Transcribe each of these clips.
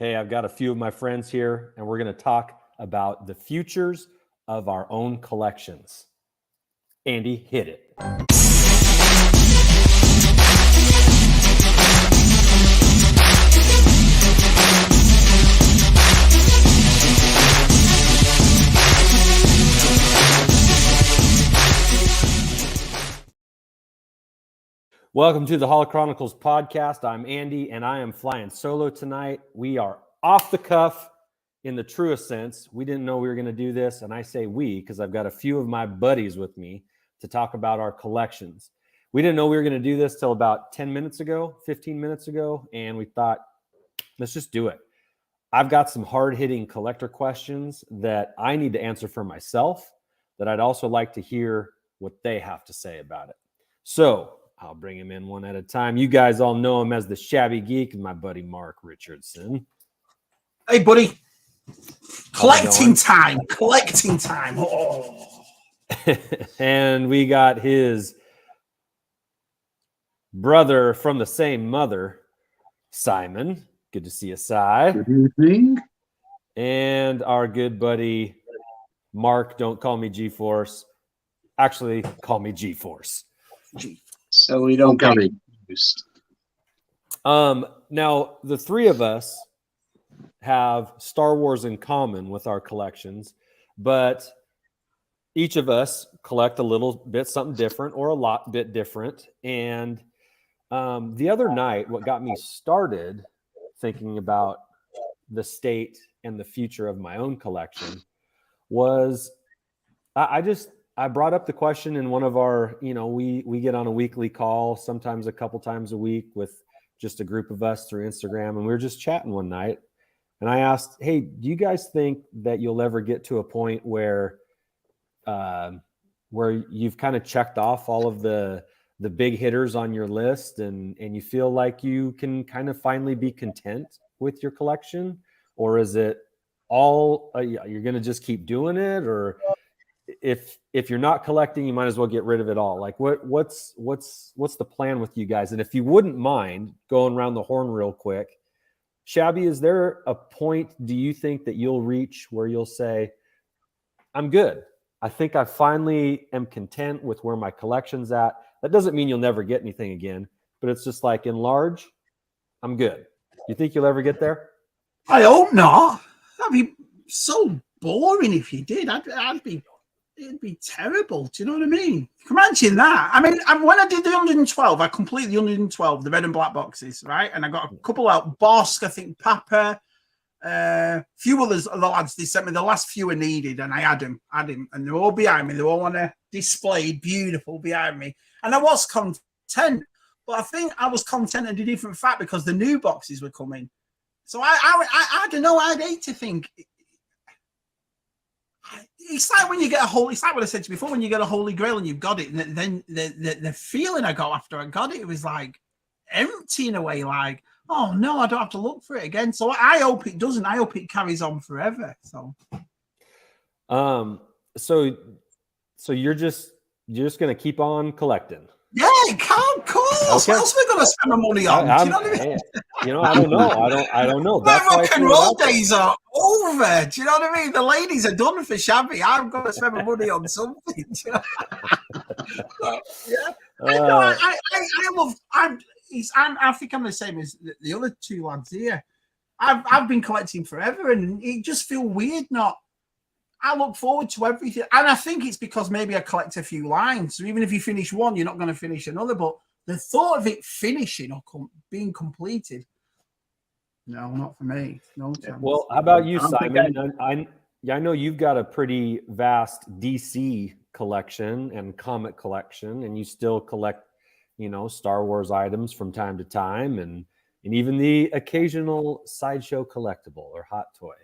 Hey, I've got a few of my friends here, and we're going to talk about the futures of our own collections. Andy, hit it. Welcome to the Holo Chronicles podcast. I'm Andy, and I am flying solo tonight. We are off the cuff in the truest sense. We didn't know we were going to do this, and I say we because I've got a few of my buddies with me to talk about our collections. We didn't know we were going to do this till about 10 minutes ago, 15 minutes ago, and we thought, let's just do it. I've got some hard-hitting collector questions that I need to answer for myself that I'd also like to hear what they have to say about it. So I'll bring him in one at a time. You guys all know him as the Shabby Geek, my buddy Mark Richardson. Hey, buddy. Collecting time. Oh. And we got his brother from the same mother, Simon. Good to see you, Si. Good evening. And our good buddy Mark. Don't call me G-Force. Actually, call me G-Force. So we don't get used. Now, the three of us have Star Wars in common with our collections, but each of us collect a little bit something different or a lot bit different. And the other night, what got me started thinking about the state and the future of my own collection was I brought up the question in one of our, we get on a weekly call, sometimes a couple times a week with just a group of us through Instagram. And we were just chatting one night. And I asked, hey, do you guys think that you'll ever get to a point where you've kind of checked off all of the big hitters on your list and you feel like you can kind of finally be content with your collection? Or is it all, you're going to just keep doing it? Or if you're not collecting, you might as well get rid of it all. Like what's the plan with you guys? And if you wouldn't mind going around the horn real quick, Shabby, is there a point do you think that you'll reach where you'll say, I'm good. I think I finally am content with where my collection's at. That doesn't mean you'll never get anything again, but it's just like in large, I'm good. You think you'll ever get there? I hope not. That'd be so boring if you did. It'd be terrible. Do you know what I mean? Imagine that. I mean, when I did the 112, I completed the 112, the red and black boxes, right? And I got a couple out. Bosk, I think, Papa, few others, the lads, they sent me the last few I needed, and I had them, and they're all behind me. They're all on a display, beautiful behind me. And I was content, but I think I was content in a different fact because the new boxes were coming. So I don't know. I'd hate to think. It's like when you get it's like what I said to you before, when you get a holy grail and you've got it, and then the feeling I got after I got it was like empty in a way, like, oh no, I don't have to look for it again. So I hope it doesn't. I hope it carries on forever. So you're just going to keep on collecting. Yeah, of course. Okay. What else are we going to spend my money on? Do you know what I mean? I don't know. I don't know. My rock and roll days are over. Do you know what I mean? The ladies are done for Shabby. I'm going to spend my money on something. Do you know? Yeah. I think I'm the same as the other two lads here. I've been collecting forever, and it just feels weird not. I look forward to everything. And I think it's because maybe I collect a few lines. So even if you finish one, you're not going to finish another. But the thought of it finishing or being completed, no, not for me. No chance. Well, how about you, Simon? I know you've got a pretty vast DC collection and comic collection, and you still collect, Star Wars items from time to time, and even the occasional sideshow collectible or hot toy.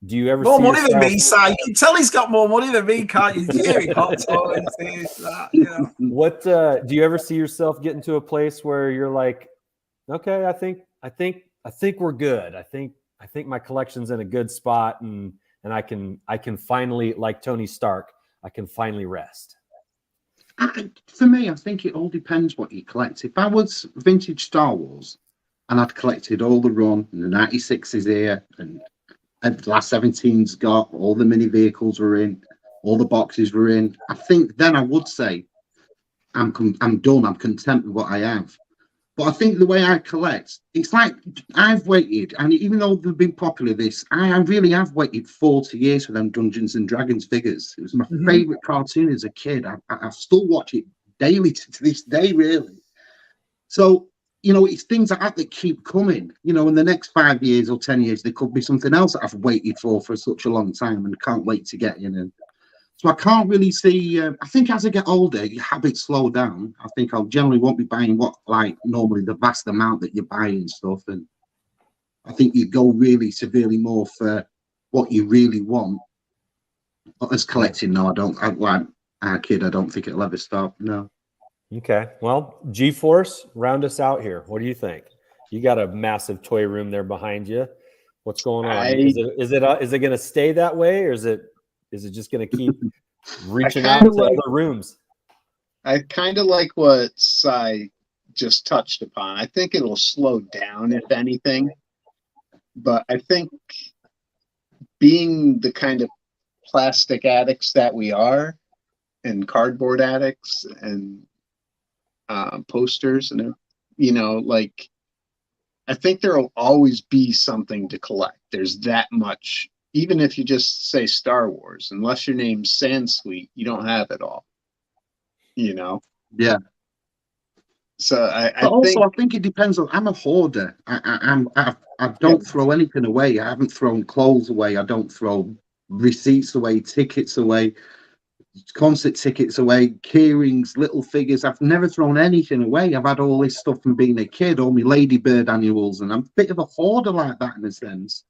Do you ever more see money yourself... than me, Si? You can tell he's got more money than me, can't you? What do you ever see yourself getting to a place where you're like, okay, I think we're good. I think my collection's in a good spot, and I can finally, like Tony Stark, I can finally rest. For me, I think it all depends what you collect. If I was vintage Star Wars, and I'd collected all the run, and the 96 is here, and the last 17's got, all the mini vehicles were in, all the boxes were in. I think then I would say I'm done, I'm content with what I have. But I think the way I collect, it's like I've waited, and even though they've been popular, I really have waited 40 years for them Dungeons and Dragons figures. It was my favorite cartoon as a kid. I still watch it daily to this day, really. So, you know, it's things like that keep coming. You know, in the next 5 years or 10 years, there could be something else that I've waited for such a long time and can't wait to get in. And so I can't really see. I think as I get older, your habits slow down. I think I'll generally won't be buying normally the vast amount that you're buying and stuff. And I think you go really severely more for what you really want. But as collecting, no, I don't. Like our kid, I don't think it'll ever stop. No. Okay. Well, G-Force, round us out here. What do you think? You got a massive toy room there behind you. What's going on? Is it going to stay that way, or is it just going to keep reaching out to other rooms? I kind of like what Cy just touched upon. I think it'll slow down, if anything. But I think being the kind of plastic addicts that we are, and cardboard addicts, and posters, and like, I think there will always be something to collect. There's that much. Even if you just say Star Wars, unless your name's Sansweet, you don't have it all. Yeah. So I think it depends on. I'm a hoarder. I don't throw anything away. I haven't thrown clothes away. I don't throw receipts away, tickets away, concert tickets away, keyrings, little figures. I've never thrown anything away. I've had all this stuff from being a kid, all my Ladybird annuals, and I'm a bit of a hoarder like that in a sense.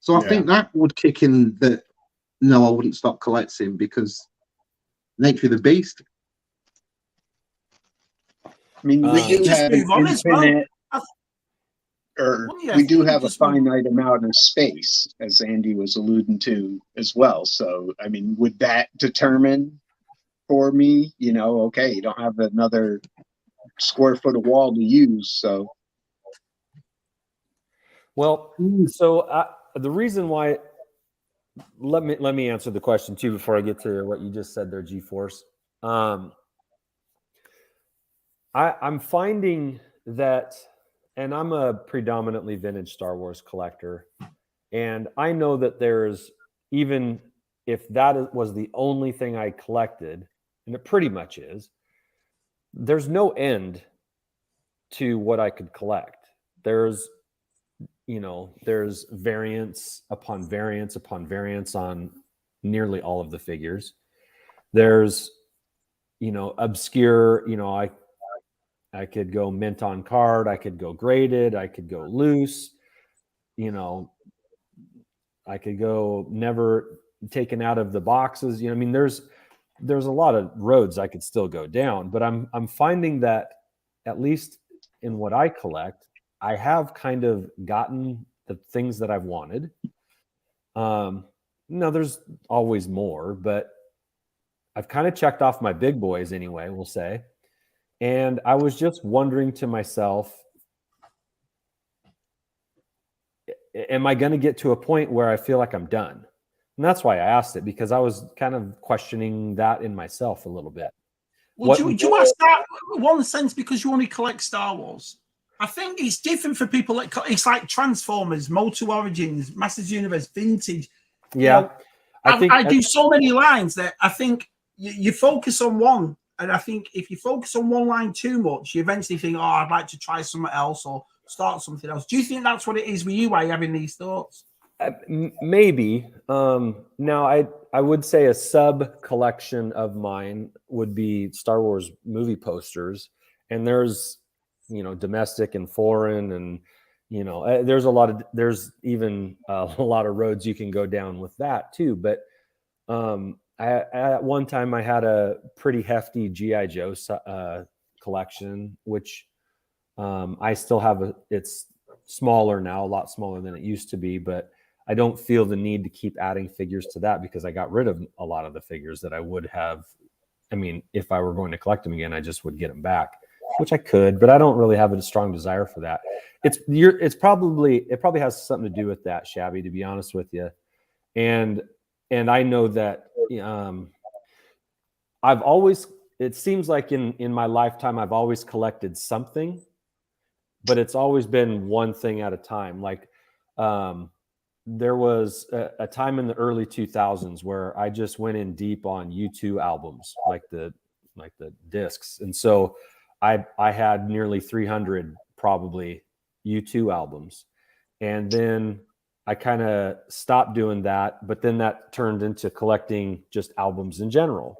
So I think that would kick in that. No, I wouldn't stop collecting because nature of the beast. I mean, we do have an infinite, we do have a finite amount of space, as Andy was alluding to as well. So, I mean, would that determine for me, okay, you don't have another square foot of wall to use, so. Well, so the reason why, let me answer the question too before I get to what you just said there, G-Force. I'm finding that, and I'm a predominantly vintage Star Wars collector, and I know that there's, even if that was the only thing I collected, and it pretty much is, there's no end to what I could collect. There's variants upon variants upon variants on nearly all of the figures. There's, obscure, I could go mint on card, I could go graded, I could go loose, I could go never taken out of the boxes. I mean, there's a lot of roads I could still go down, but I'm finding that, at least in what I collect, I have kind of gotten the things that I've wanted. Now there's always more, but I've kind of checked off my big boys anyway, we'll say. And I was just wondering to myself, am I going to get to a point where I feel like I'm done? And that's why I asked it, because I was kind of questioning that in myself a little bit. Well, do you ask that in one sense because you only collect Star Wars? I think it's different for people. It's like Transformers, Motor Origins, Masters Universe, Vintage. Yeah. I do so many lines that I think you focus on one. And I think if you focus on one line too much, you eventually think, oh, I'd like to try something else or start something else. Do you think that's what it is with you? Why you're having these thoughts? Maybe. Now, I would say a sub collection of mine would be Star Wars movie posters. And there's, domestic and foreign, and, there's even a lot of roads you can go down with that too. But at one time I had a pretty hefty G.I. Joe collection, which I still have. It's smaller now, a lot smaller than it used to be, but I don't feel the need to keep adding figures to that because I got rid of a lot of the figures that I would have. I mean, if I were going to collect them again, I just would get them back. which I could, but I don't really have a strong desire for that. It probably has something to do with that, Shabby, to be honest with you. And I know that it seems like in my lifetime, I've always collected something, but it's always been one thing at a time. Like there was a time in the early 2000s where I just went in deep on U2 albums, like the discs. And so I had nearly 300 probably U2 albums. And then I kind of stopped doing that, but then that turned into collecting just albums in general.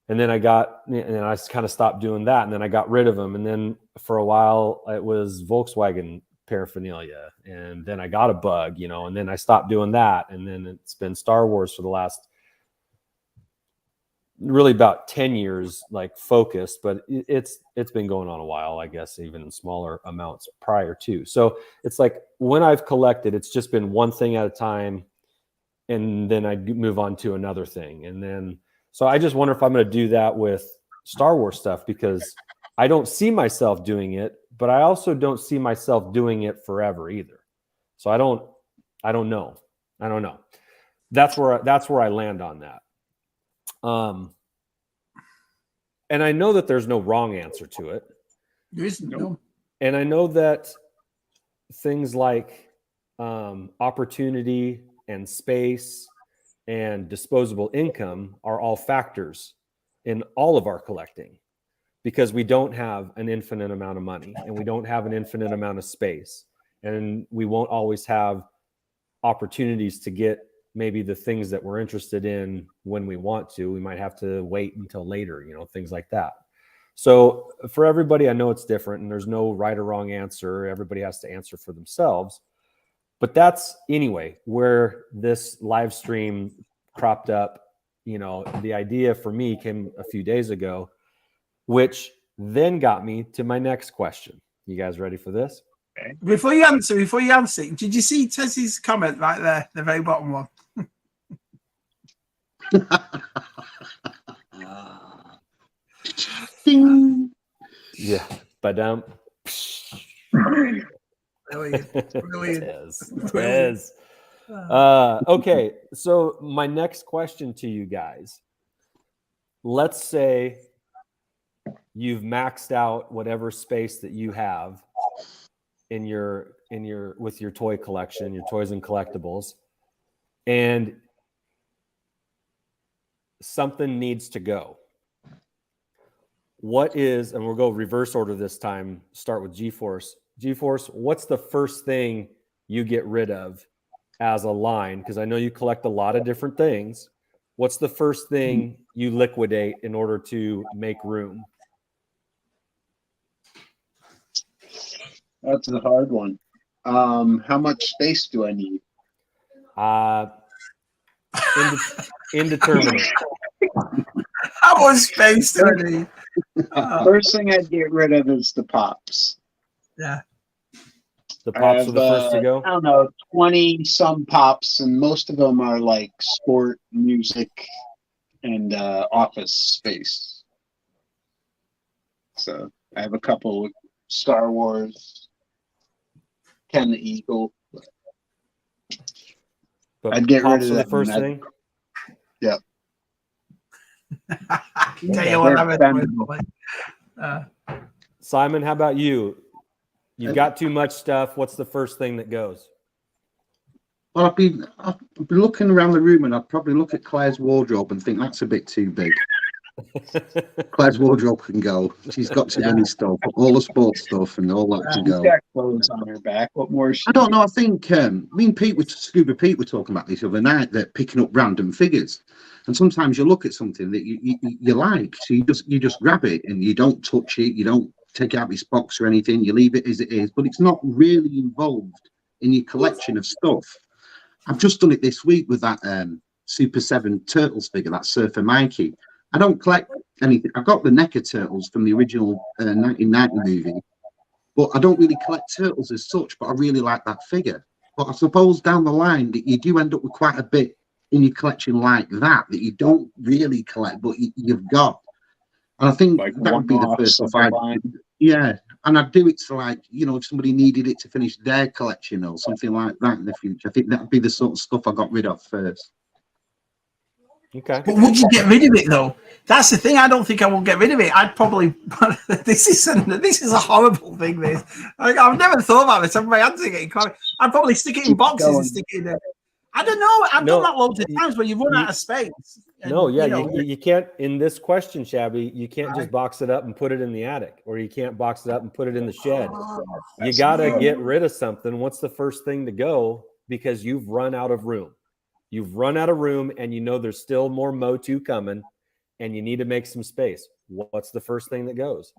And then I kind of stopped doing that, and then I got rid of them. And then for a while it was Volkswagen paraphernalia, and then I got a Bug, and then I stopped doing that. And then it's been Star Wars for the last really about 10 years, like focused, but it's been going on a while, I guess, even in smaller amounts prior to. So it's like when I've collected, it's just been one thing at a time, and then I move on to another thing. And then, so I just wonder if I'm going to do that with Star Wars stuff, because I don't see myself doing it, but I also don't see myself doing it forever either. So I don't know. That's where I land on that. And I know that there's no wrong answer to it. There isn't. No. And I know that things like opportunity and space and disposable income are all factors in all of our collecting, because we don't have an infinite amount of money, and we don't have an infinite amount of space, and we won't always have opportunities to get maybe the things that we're interested in when we want to. We might have to wait until later, things like that. So for everybody, I know it's different, and there's no right or wrong answer. Everybody has to answer for themselves. But that's anyway where this live stream cropped up. The idea for me came a few days ago, which then got me to my next question. You guys ready for this? Okay. Before you answer, did you see Tessie's comment right there, the very bottom one? Ding. Yeah, but Brilliant. Yes. Okay, so my next question to you guys. Let's say you've maxed out whatever space that you have in your with your toy collection, your toys and collectibles, and something needs to go. What is, and we'll go reverse order this time, start with G-Force. G-Force, what's the first thing you get rid of as a line? Because I know you collect a lot of different things. What's the first thing you liquidate in order to make room? That's a hard one. How much space do I need? Indeterminate. How much space do I need? First thing I'd get rid of is the pops. Yeah. The pops are the first to go? I don't know, 20 some pops, and most of them are like sport, music, and office space. So I have a couple with Star Wars, Ken the Eagle. But I'd get rid of the that first thing? Yep. Simon, how about you? You've got too much stuff. What's the first thing that goes? Well, I've been looking around the room, and I'd probably look at Claire's wardrobe and think that's a bit too big. Claire's wardrobe can go. She's got too many stuff, all the sports stuff and all that can go. She's got clothes on her back. What more? I don't know. I think me and Pete, Scuba Pete, were talking about this the other night. That picking up random figures, and sometimes you look at something that you like, so you just grab it and you don't touch it. You don't take out this box or anything. You leave it as it is, but it's not really involved in your collection of stuff. I've just done it this week with that Super 7 Turtles figure, that Surfer Mikey. I don't collect anything. I've got the NECA Turtles from the original 1990 movie, but I don't really collect turtles as such, but I really like that figure. But I suppose down the line that you do end up with quite a bit in your collection like that you don't really collect, but you've got. And I think Like that would be the one-offs first of stuff the I'd, line. yeah. And I'd do it to, like, if somebody needed it to finish their collection or something like that in the future. I think that'd be the sort of stuff I got rid of first. Okay. But would you get rid of it though? That's the thing. I don't think I will get rid of it. I'd probably. This is a horrible thing. This. I've never thought about this. My hands are getting cold. I'd probably stick it in boxes and stick it in there. I don't know. I've done that loads of times where you run out of space. And, No, yeah, you can't, in this question, Shabby, you can't just box it up and put it in the attic, or you can't box it up and put it in the shed. You got to get rid of something. What's the first thing to go? Because you've run out of room. You've run out of room, and you know there's still more Motu coming, and you need to make some space. What's the first thing that goes?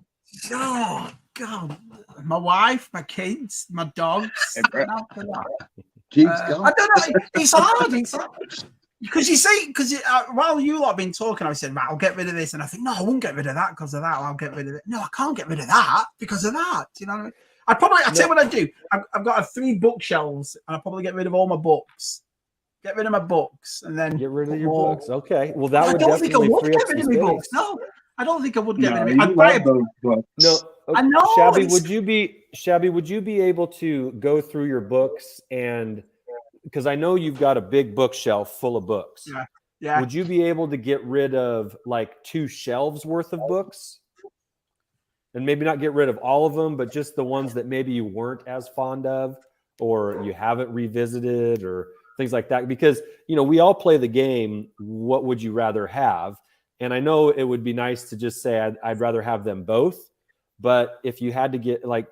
Oh, God. My wife, my kids, my dogs. I don't know. It's hard. It's hard. Because you say, while you lot have been talking, I said, I'll get rid of this. And I think, no, I won't get rid of that because of that. I'll get rid of it. No, I can't get rid of that because of that. You know what I mean? I'll tell you what I do. I've got 3 bookshelves, and I'll probably get rid of all my books. Get rid of my books, and then get rid of your books. Okay. Well, that would definitely free up some space. books. No, I don't think I would get rid of it. You I'd buy love those books. No. I know. Shabby, would you be able to go through your books, and because I know you've got a big bookshelf full of books. Yeah. Would you be able to get rid of like 2 shelves worth of books? And maybe not get rid of all of them, but just the ones that maybe you weren't as fond of, or you haven't revisited, or things like that. Because, we all play the game, what would you rather have? And I know it would be nice to just say, I'd rather have them both. But if you had to get like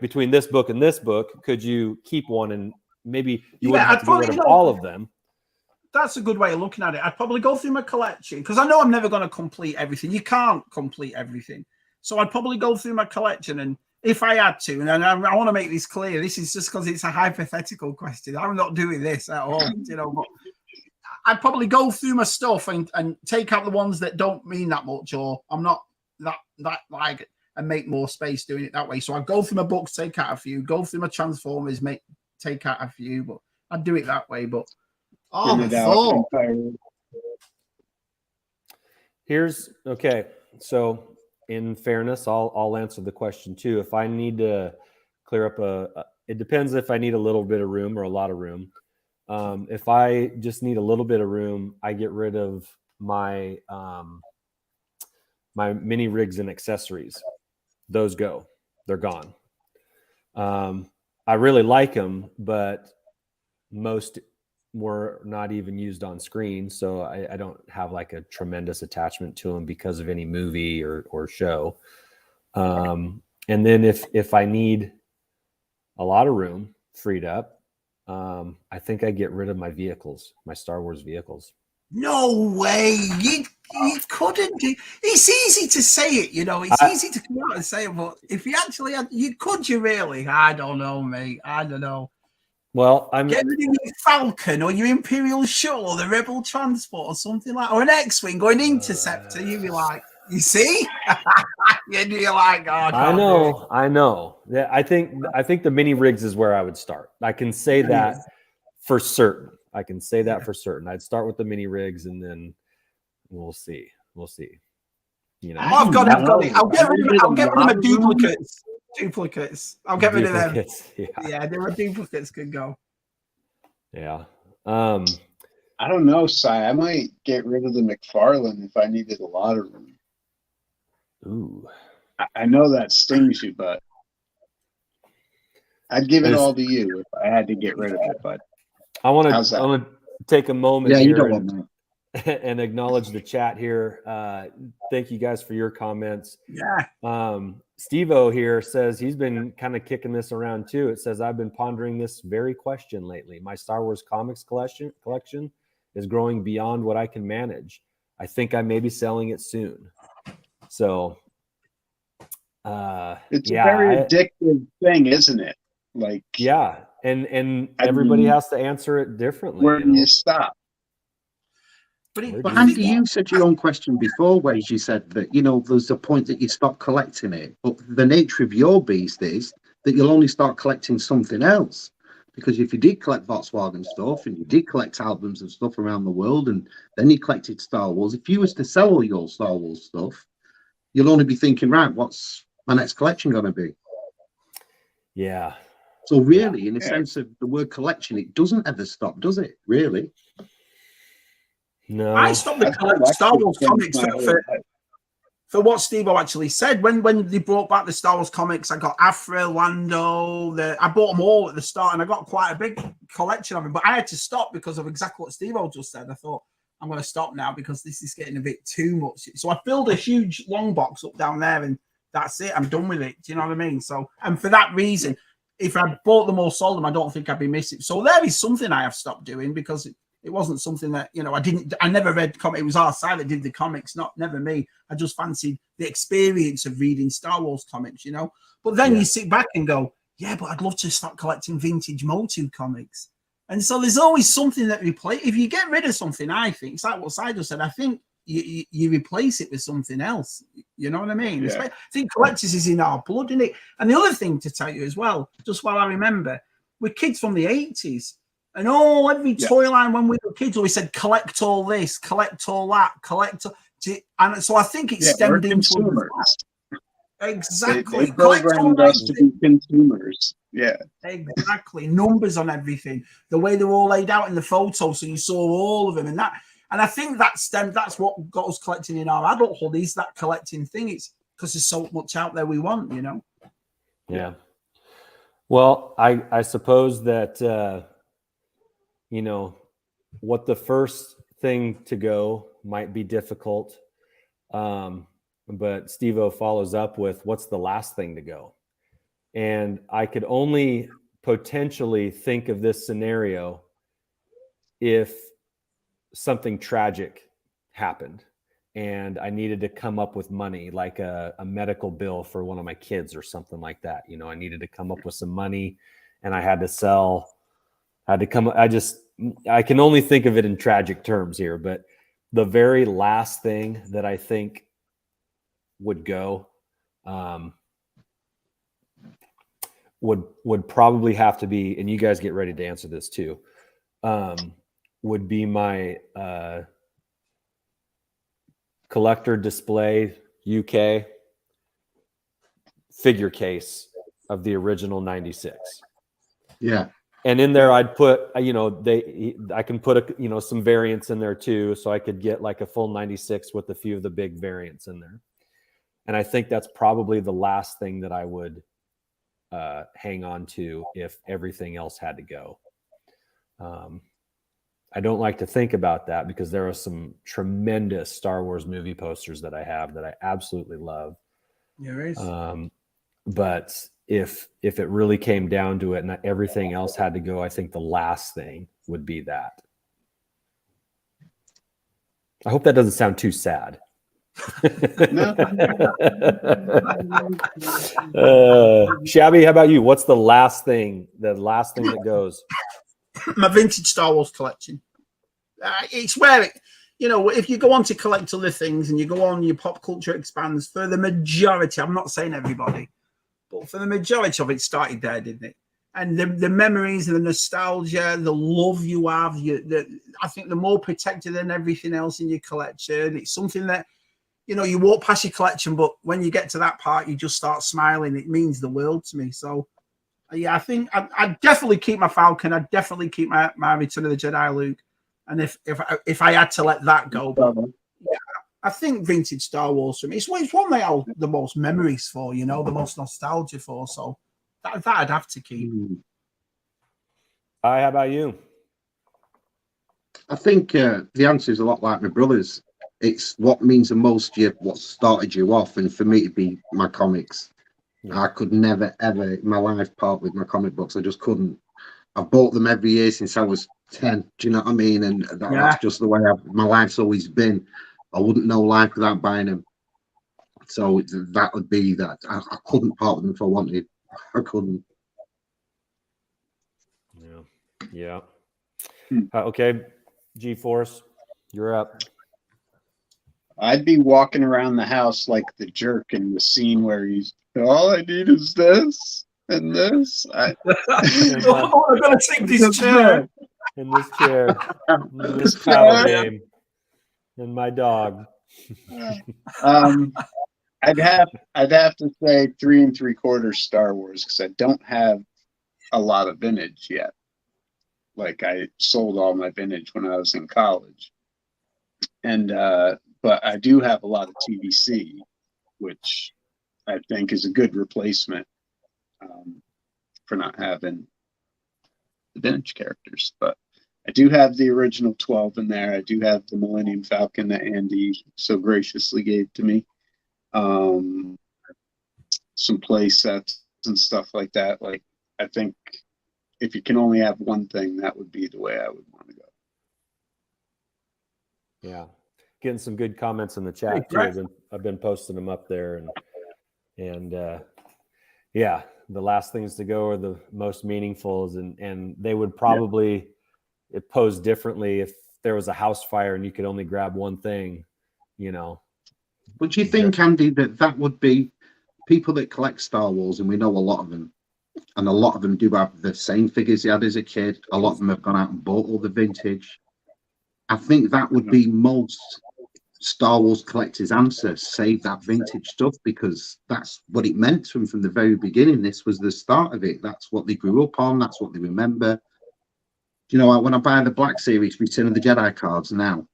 between this book and this book, could you keep one and maybe you wouldn't have to get rid of all of them? That's a good way of looking at it. I'd probably go through my collection because I know I'm never going to complete everything. You can't complete everything. So I'd probably go through my collection, and if I had to, and I want to make this clear, this is just because it's a hypothetical question. I'm not doing this at all, but I'd probably go through my stuff and take out the ones that don't mean that much, or I'm not that like, and make more space doing it that way. So I'd go through my books, take out a few, go through my Transformers, take out a few, but I'd do it that way. But okay. So in fairness, I'll answer the question too. If I need to clear up it depends if I need a little bit of room or a lot of room. If I just need a little bit of room, I get rid of my my mini rigs and accessories. Those go. They're gone. I really like them, but most were not even used on screen, so I don't have like a tremendous attachment to them because of any movie or show. And then if I need a lot of room freed up, I think I get rid of my vehicles, my Star Wars vehicles. No way. You couldn't do. It's easy to say it, It's easy to come out and say it, but if you actually had, could you really? I don't know, mate. I don't know. Well, get rid of your Falcon or your Imperial Shuttle or the Rebel Transport or something like, or an X-wing going Interceptor. You'd be like, you see? You'd be like, God. I know. Yeah, I think the mini rigs is where I would start. I can say that for certain. I'd start with the mini rigs, and then we'll see. I've got it. I'll get rid of my duplicates. I'll get rid of them. Yeah, there are duplicates could go. Yeah. I don't know, Cy. I might get rid of the McFarlane if I needed a lot of room. Ooh. I know that stings you, but I'd give it all to you if I had to get rid of it. But I want to take a moment you here don't want that. And acknowledge the chat here. Thank you guys for your comments. Yeah. Steve-O here says he's been kind of kicking this around too. It says, I've been pondering this very question lately. My Star Wars comics collection is growing beyond what I can manage. I think I may be selling it soon. So it's a very addictive thing, isn't it? Like, yeah. And everybody has to answer it differently. Where do you stop? But Andy, you said your own question before, where you said that, there's a point that you stop collecting it. But the nature of your beast is that you'll only start collecting something else. Because if you did collect Volkswagen stuff and you did collect albums and stuff around the world, and then you collected Star Wars, if you was to sell all your Star Wars stuff, you'll only be thinking, right, what's my next collection going to be? Yeah. So really, in the sense of the word collection, it doesn't ever stop, does it? Really? No. I stopped the Star Wars comics for what Steve-O actually said. When they brought back the Star Wars comics, I got Afra, Lando. I bought them all at the start, and I got quite a big collection of them. But I had to stop because of exactly what Steve-O just said. I thought, I'm going to stop now because this is getting a bit too much. So I filled a huge long box up down there, and that's it. I'm done with it. Do you know what I mean? So, and for that reason, if I bought them or sold them, I don't think I'd be missing. So there is something I have stopped doing because it wasn't something that, you know, I never read comics. It was our side that did the comics, never me. I just fancied the experience of reading Star Wars comics, you know. But then you sit back and go, yeah, but I'd love to start collecting vintage Motu comics. And so there's always something that replace. If you get rid of something, I think it's like what Sido said. I think you replace it with something else. You know what I mean? Yeah. I think collectors is in our blood, isn't it? And the other thing to tell you as well, just while I remember, we're kids from the 80s. And every toy line when we were kids, we said, collect all this, collect all that, collect. And so I think it stemmed into consumers. Exactly. They programmed us to be consumers. Yeah. Exactly. Numbers on everything. The way they're all laid out in the photo, so you saw all of them. And I think that's what got us collecting in our adulthood, is that collecting thing. It's because there's so much out there we want, you know? Yeah. Well, I suppose that you know, what the first thing to go might be difficult. But Steve-O follows up with, what's the last thing to go? And I could only potentially think of this scenario if something tragic happened and I needed to come up with money, like a medical bill for one of my kids or something like that. You know, I needed to come up with some money and I had to sell. I can only think of it in tragic terms here, but the very last thing that I think would go would probably have to be, and you guys get ready to answer this too, would be my collector display UK figure case of the original 96. Yeah. And in there, I'd put, you know, I can put some variants in there too, so I could get like a full 96 with a few of the big variants in there. And I think that's probably the last thing that I would hang on to if everything else had to go. I don't like to think about that because there are some tremendous Star Wars movie posters that I have that I absolutely love. There is. But if it really came down to it and everything else had to go, I think the last thing would be that. I hope that doesn't sound too sad. Shabby, how about you? What's the last thing that goes? My vintage Star Wars collection. It's where it, you know, if you go on to collect other things and you go on, your pop culture expands. For the majority, I'm not saying everybody, but for the majority of it, started there, didn't it? And the memories and the nostalgia, the love you have, I think the more protected than everything else in your collection. It's something that, you know, you walk past your collection, but when you get to that part, you just start smiling. It means the world to me. So, yeah, I think I'd definitely keep my Falcon. I'd definitely keep my Return of the Jedi Luke. And if I had to let that go, but yeah, I think vintage Star Wars for me, it's one they have the most memories for, you know, the most nostalgia for. So that I'd have to keep. How about you? I think the answer is a lot like my brother's. It's what means the most to you, what started you off. And for me, it'd be my comics. Yeah. I could never, ever in my life part with my comic books. I just couldn't. I've bought them every year since I was 10. Do you know what I mean? And that's just the way my life's always been. I wouldn't know life without buying them. So that would be that. I couldn't part with them if I wanted. I couldn't. Yeah. Okay, G-Force, you're up. I'd be walking around the house like the jerk in the scene where he's, all I need is this and this. I'm going to take this chair. In this chair. In this paddle game. And my dog. I'd have to say 3 3/4 Star Wars because I don't have a lot of vintage yet. Like I sold all my vintage when I was in college, and but I do have a lot of TVC, which I think is a good replacement for not having the vintage characters. But I do have the original 12 in there. I do have the Millennium Falcon that Andy so graciously gave to me. Some play sets and stuff like that. Like I think if you can only have one thing, that would be the way I would want to go. Yeah, getting some good comments in the chat too. I've been posting them up there, and yeah, the last things to go are the most meaningful, and they would probably pose differently if there was a house fire and you could only grab one thing, you know. Would you think, Andy, that would be people that collect Star Wars, and we know a lot of them, and a lot of them do have the same figures they had as a kid. A lot of them have gone out and bought all the vintage. I think that would be most Star Wars collectors' answer: save that vintage stuff, because that's what it meant to them from the very beginning. This was the start of it. That's what they grew up on. That's what they remember. You know, when I buy the Black Series Return of the Jedi cards now,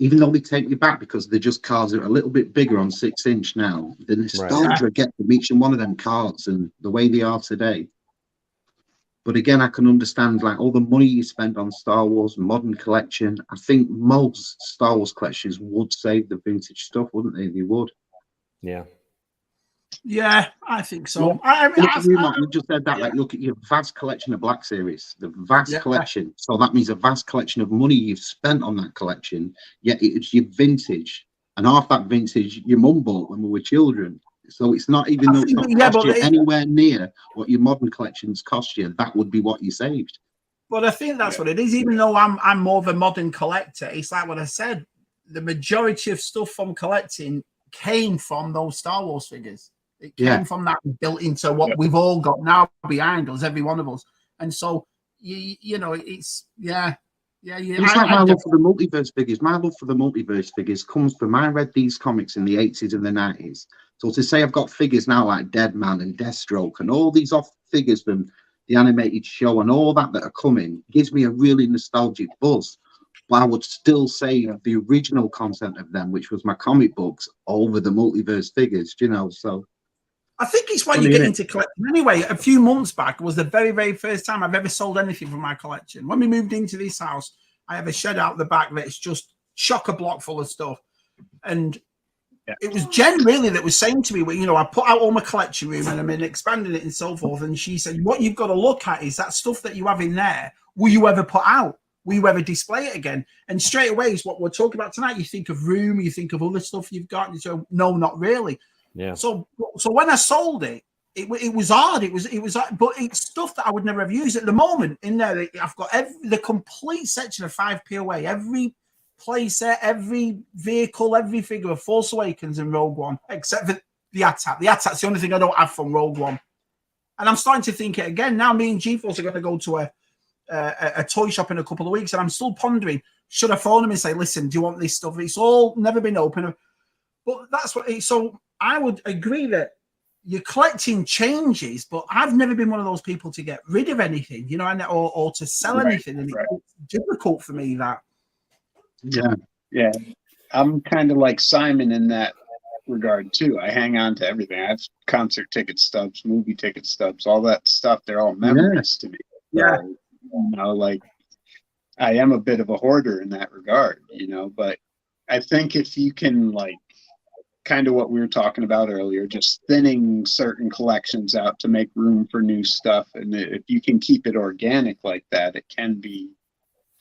even though they take me back because they're just cards that are a little bit bigger on 6-inch now, the nostalgia I get from each and one of them cards and the way they are today. But again, I can understand like all the money you spend on Star Wars, modern collection. I think most Star Wars collectors would save the vintage stuff, wouldn't they? They would. Yeah. Yeah, I think so. Yeah. I mean, you just said that. Like, look at your vast collection of Black Series, the vast collection. So that means a vast collection of money you've spent on that collection. Yet it's your vintage, and half that vintage your mum bought when we were children. So it's not even though it's not cost you anywhere near what your modern collections cost you. That would be what you saved. But I think that's what it is. Even though I'm more of a modern collector, it's like what I said. The majority of stuff from collecting came from those Star Wars figures. It came from that built into what we've all got now behind us, every one of us. And so, you know, it's, It's like my love for the multiverse figures. My love for the multiverse figures comes from, I read these comics in the 80s and the 90s. So to say I've got figures now like Deadman and Deathstroke and all these off figures from the animated show and all that are coming gives me a really nostalgic buzz. But I would still say the original content of them, which was my comic books, over the multiverse figures, you know, so. I think it's why you get into collecting. Anyway, a few months back was the very, very first time I've ever sold anything from my collection. When we moved into this house, I have a shed out the back that's just chock-a-block full of stuff. And it was Jen really that was saying to me, well, you know, I put out all my collection room and I'm expanding it and so forth. And she said, what you've got to look at is that stuff that you have in there, will you ever put out? Will you ever display it again? And straight away is what we're talking about tonight. You think of room, you think of other stuff you've got. And you say, no, not really. Yeah. So when I sold it, it was hard. It was, but it's stuff that I would never have used at the moment. In there, I've got the complete section of 5 POA, every playset, every vehicle, every figure of Force Awakens and Rogue One, except for the AT-AT. The AT-AT's the only thing I don't have from Rogue One. And I'm starting to think it again. Now me and G-Force are going to go to a toy shop in a couple of weeks, and I'm still pondering, should I phone them and say, listen, do you want this stuff? It's all never been open. But that's what so I would agree that your collecting changes, but I've never been one of those people to get rid of anything, you know, or to sell anything. And it's difficult for me that. Yeah. I'm kind of like Simon in that regard too. I hang on to everything. I have concert ticket stubs, movie ticket stubs, all that stuff. They're all memories to me. Yeah. So, you know, like I am a bit of a hoarder in that regard, you know, but I think if you can like kind of what we were talking about earlier, just thinning certain collections out to make room for new stuff. And if you can keep it organic like that, it can be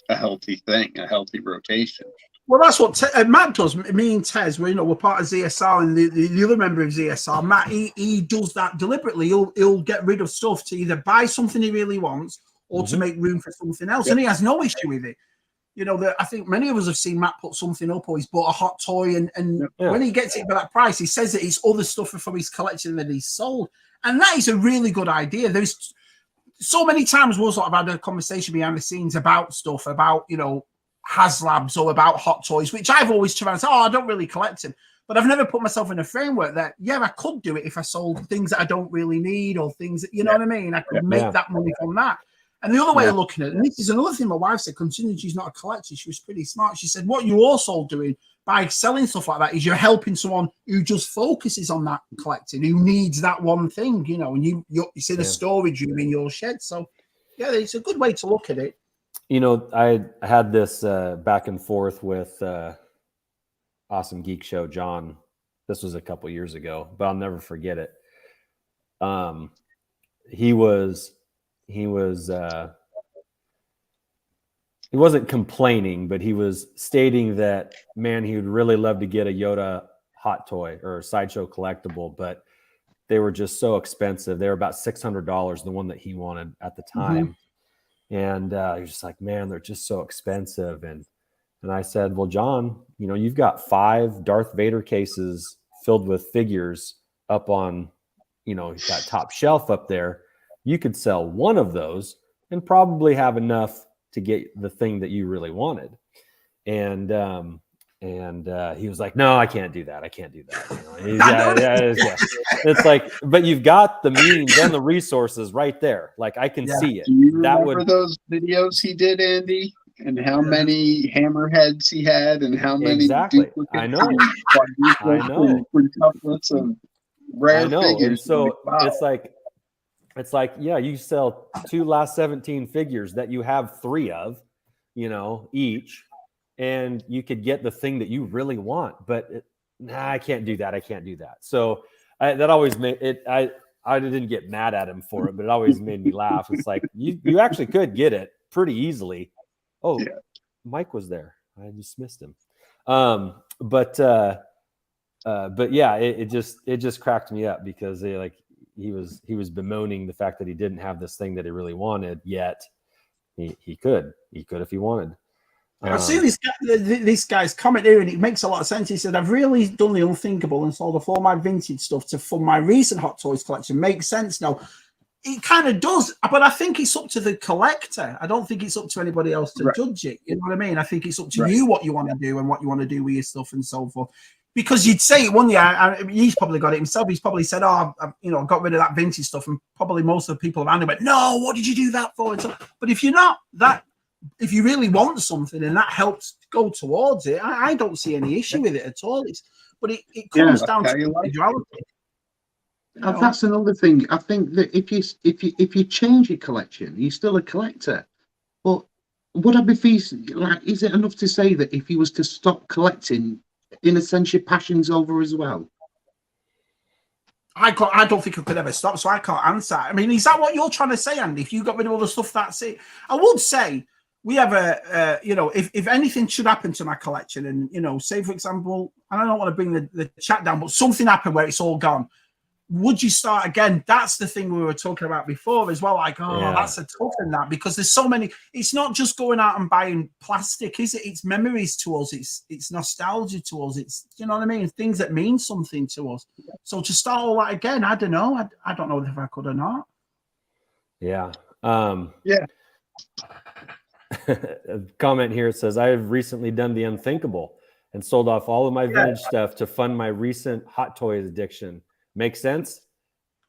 a healthy thing, a healthy rotation. Well, that's what Matt does. Me and Tez, we're part of ZSR, and the other member of ZSR, Matt, he does that deliberately. He'll get rid of stuff to either buy something he really wants or to make room for something else, and he has no issue with it. You know, I think many of us have seen Matt put something up, or he's bought a hot toy, and when he gets it for that price, he says that it's other stuff from his collection that he's sold, and that is a really good idea. There's so many times we'll sort of had a conversation behind the scenes about stuff, about, you know, HasLabs or about hot toys, which I've always tried to say, I don't really collect them. But I've never put myself in a framework that, I could do it if I sold things that I don't really need or things that, you know what I mean? I could make that money from that. And the other way of looking at it, and this is another thing my wife said, considering she's not a collector, she was pretty smart. She said, what you're also doing by selling stuff like that is you're helping someone who just focuses on that collecting, who needs that one thing, and it's in a storage room in your shed. So, it's a good way to look at it. I had this back and forth with Awesome Geek Show John. This was a couple years ago, but I'll never forget it. He wasn't complaining, but he was stating that, man, he would really love to get a Yoda hot toy or a Sideshow collectible, but they were just so expensive. They were about $600, the one that he wanted at the time. And he was just like, man, they're just so expensive. And I said, well, John, you've got 5 Darth Vader cases filled with figures up on, that top shelf up there. You could sell one of those and probably have enough to get the thing that you really wanted. And he was like, no, I can't do that. I can't do that. It's like, but you've got the means and the resources right there. Like, I can see it. Do you remember those videos he did, Andy? And how many hammerheads he had, and how many duplicates? I know. Quintuplets of rare figures. And so it's like, you sell 2 last 17 figures that you have 3 of, each, and you could get the thing that you really want. But I can't do that. I can't do that. So that always made it. I didn't get mad at him for it, but it always made me laugh. It's like you actually could get it pretty easily. Oh, yeah. Mike was there. I just missed him. But yeah, it just cracked me up because he was bemoaning the fact that he didn't have this thing that he really wanted, yet he could if he wanted. I've seen this guy's comment here, and it makes a lot of sense. He said, I've really done the unthinkable and sold off all my vintage stuff to fund my recent Hot Toys collection. Makes sense now. It kind of does, but I think it's up to the collector. I don't think it's up to anybody else to judge it. You know what I mean? I think it's up to you what you want to do and what you want to do with your stuff and so forth. Because you'd say it one year, he's probably got it himself. He's probably said, I got rid of that vintage stuff. And probably most of the people around him went, no, what did you do that for? And so, but if you're not that, if you really want something and that helps go towards it, I don't see any issue with it at all. But it comes down to individuality. That's another thing. I think that if you change your collection, you're still a collector. But would I be is it enough to say that if he was to stop collecting, in a sense, your passion's over as well? I don't think I could ever stop, so I can't answer. I mean, is that what you're trying to say, Andy? If you got rid of all the stuff, that's it. I would say we have if anything should happen to my collection, and say for example, and I don't want to bring the chat down, but something happened where it's all gone. Would you start again? That's the thing we were talking about before as well. Like, that's a tough in that, because there's so many. It's not just going out and buying plastic, is it? It's memories to us. It's nostalgia to us. It's, you know what I mean? Things that mean something to us. So to start all that again, I don't know. I don't know if I could or not. Yeah. A comment here says, I have recently done the unthinkable and sold off all of my vintage stuff to fund my recent Hot Toys addiction. Makes sense,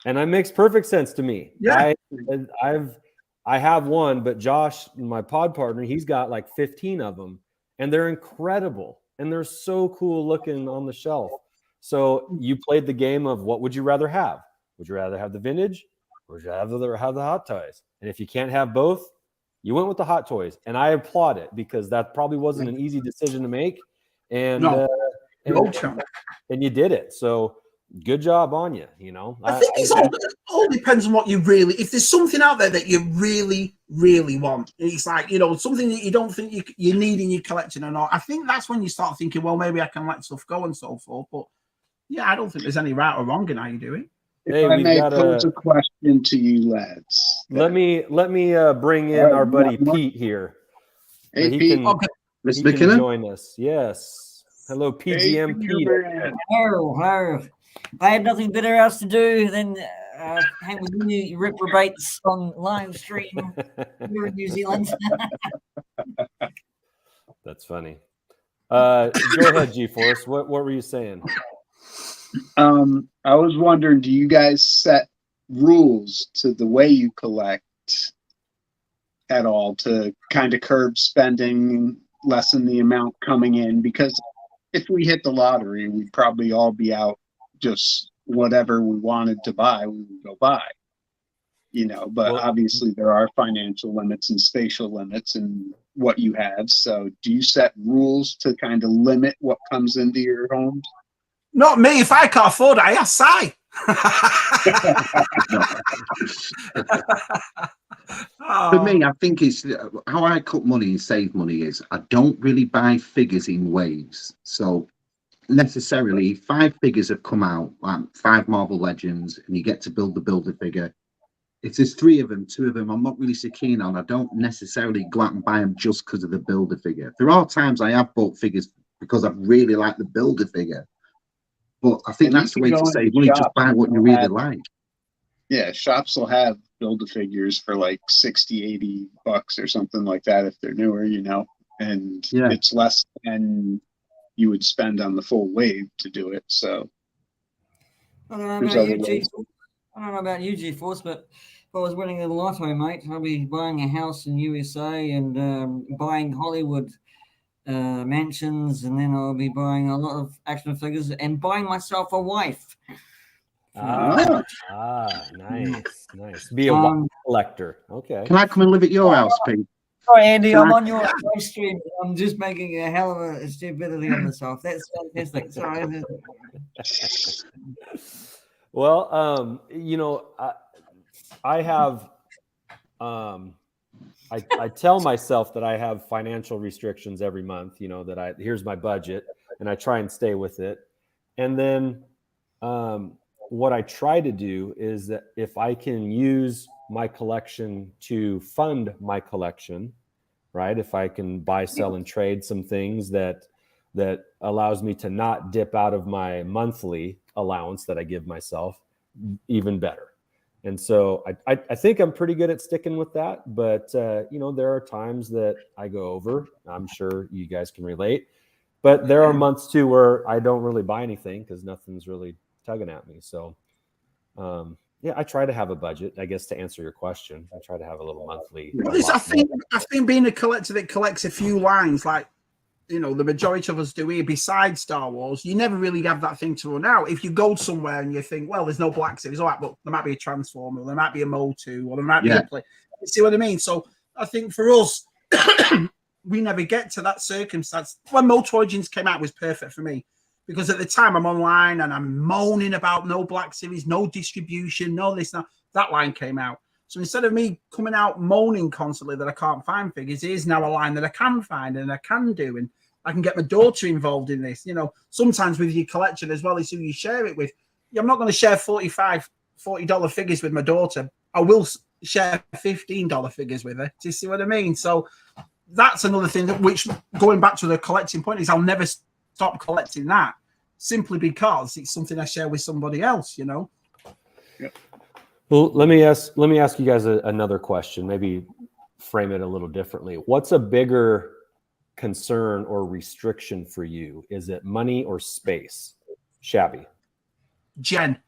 and that makes perfect sense to me. I have one, but Josh, my pod partner, he's got like 15 of them, and they're incredible and they're so cool looking on the shelf. So you played the game of what would you rather have? Would you rather have the vintage, or would you rather have the Hot Toys? And if you can't have both, you went with the Hot Toys, and I applaud it, because that probably wasn't an easy decision to make, and you did it. So good job on you. I think it all depends on what you really. If there's something out there that you really, really want, it's like, something that you don't think you need in your collection or not. I think that's when you start thinking, well, maybe I can let stuff go and so forth. But yeah, I don't think there's any right or wrong in how you do it. If I may pose a question to you, lads. Let me bring in our buddy Pete here. Hey, he Pete. can join us. Yes. Hello, PGM Pete. Hello. I had nothing better else to do than hang with you reprobates on live stream here in New Zealand. That's funny. Go ahead, G-Force. What were you saying? I was wondering, do you guys set rules to the way you collect at all to kind of curb spending, lessen the amount coming in? Because if we hit the lottery, we'd probably all be out just whatever we wanted to buy, we would go buy. But Well, obviously there are financial limits and spatial limits in what you have. So do you set rules to kind of limit what comes into your homes? Not me. If I can't afford it, I ask Si. For me, I think it's how I cut money and save money is I don't really buy figures in waves. So necessarily 5 figures have come out, like 5 Marvel Legends, and you get to build the builder figure. If there's 3 of them, 2 of them I'm not really so keen on, I don't necessarily go out and buy them just because of the builder figure. There are times I have bought figures because I really like the builder figure. But I think that's the way to save money, just buy what you really like. Yeah, shops will have Build-A-Figures for like 60, 80 bucks or something like that if they're newer, and it's less than you would spend on the full wave to do it. So I don't know about you, G-Force, but if I was winning the lotto, mate, I'd be buying a house in USA and buying Hollywood mansions, and then I'll be buying a lot of action figures and buying myself a wife. Nice. Be a wife collector. Okay. Can I come and live at your house, Pete? Sorry, Andy, I'm on your live stream. I'm just making a hell of a stupidity of myself. That's fantastic. Sorry. Well, I have, I tell myself that I have financial restrictions every month, that here's my budget, and I try and stay with it. And then what I try to do is that if I can use my collection to fund my collection, right? If I can buy, sell, and trade some things that allows me to not dip out of my monthly allowance that I give myself, even better. And so I think I'm pretty good at sticking with that, but there are times that I go over. I'm sure you guys can relate, but there are months too where I don't really buy anything because nothing's really tugging at me. So I try to have a budget, I guess, to answer your question. I try to have a little monthly. I think being a collector that collects a few lines, like the majority of us do here, besides Star Wars, you never really have that thing to run out. If you go somewhere and you think, well, there's no Black Series, all right, but there might be a Transformer, or there might be a Motu, or there might be a play. You see what I mean? So I think for us, we never get to that circumstance. When Motu Origins came out, it was perfect for me. Because at the time I'm online and I'm moaning about no Black Series, no distribution, no this, no that line came out. So instead of me coming out moaning constantly that I can't find figures, here's now a line that I can find and I can do. And I can get my daughter involved in this. Sometimes with your collection as well as who you share it with. I'm not going to share $40 figures with my daughter. I will share $15 figures with her. Do you see what I mean? So that's another thing which, going back to the collecting point, is I'll never stop collecting that simply because it's something I share with somebody else, Yep. Well, let me ask you guys another question, maybe frame it a little differently. What's a bigger concern or restriction for you? Is it money or space? Shabby. Jen.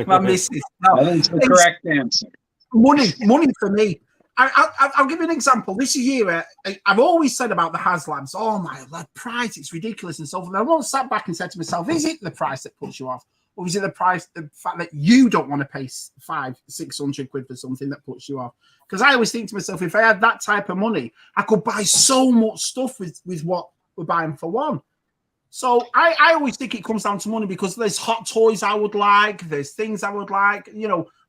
My missus. No, that's the correct answer. Money for me. I'll give you an example. This year, I've always said about the HasLabs, the price, it's ridiculous and so forth. I've always sat back and said to myself, is it the price that puts you off? Or is it the fact that you don't want to pay 500-600 quid for something that puts you off? Because I always think to myself, if I had that type of money, I could buy so much stuff with what we're buying for one. So I always think it comes down to money because there's hot toys I would like, there's things I would like,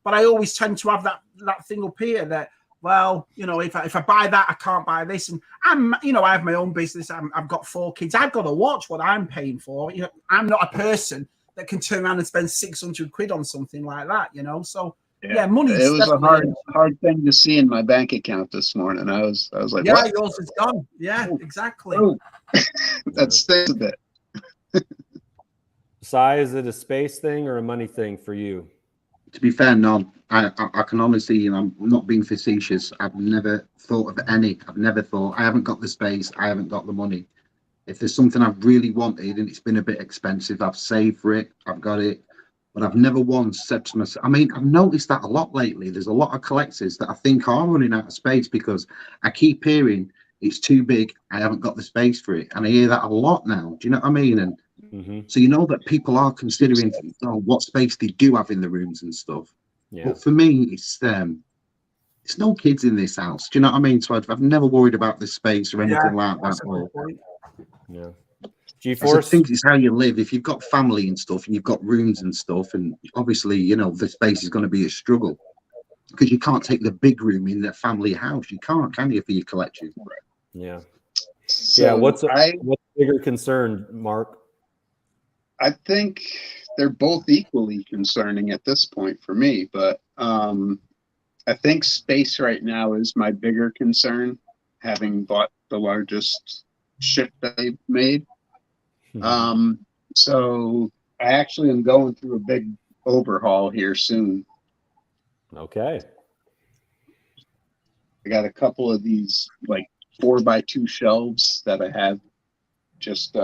but I always tend to have that thing up here that, well, if I buy that, I can't buy this. And I have my own business. I've got 4 kids. I've got to watch what I'm paying for. I'm not a person that can turn around and spend 600 quid on something like that, So money. It was a hard thing to see in my bank account this morning. I was like, what? Yours is gone. Yeah, exactly. Oh. That stinks a bit. Si, is it a space thing or a money thing for you? To be fair, none. I can honestly, and I'm not being facetious, I've never thought of any. I've never thought, I haven't got the space, I haven't got the money. If there's something I've really wanted and it's been a bit expensive, I've saved for it, I've got it. But I've never once said to myself, I mean, I've noticed that a lot lately. There's a lot of collectors that I think are running out of space because I keep hearing it's too big, I haven't got the space for it. And I hear that a lot now. Do you know what I mean? And so you know that people are considering what space they do have in the rooms and stuff. Yeah. But for me, it's no kids in this house. Do you know what I mean? So I've never worried about the space or anything like that. Yeah. I G-Force. think it's how you live. If you've got family and stuff and you've got rooms and stuff, and obviously, you know, the space is going to be a struggle because you can't take the big room in the family house. You can't, can you, for your collection? Yeah. So Yeah. What's a bigger concern, Mark? I think they're both equally concerning at this point for me, but I think space right now is my bigger concern, having bought the largest ship that they've made. So I actually am going through a big overhaul here soon. Okay. I got a couple of these like 4x2 shelves that I have just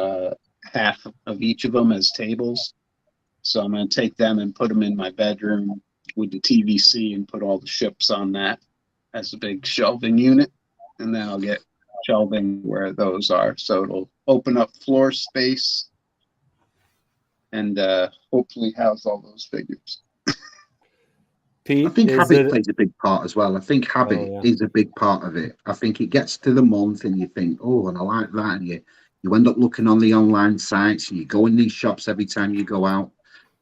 half of each of them as tables. So I'm going to take them and put them in my bedroom with the TVC and put all the ships on that as a big shelving unit. And then I'll get shelving where those are. So it'll open up floor space and hopefully house all those figures. Pete, I think habit plays a big part as well. I think habit is a big part of it. I think it gets to the month and you think, oh, and I like that. And you end up looking on the online sites and you go in these shops every time you go out.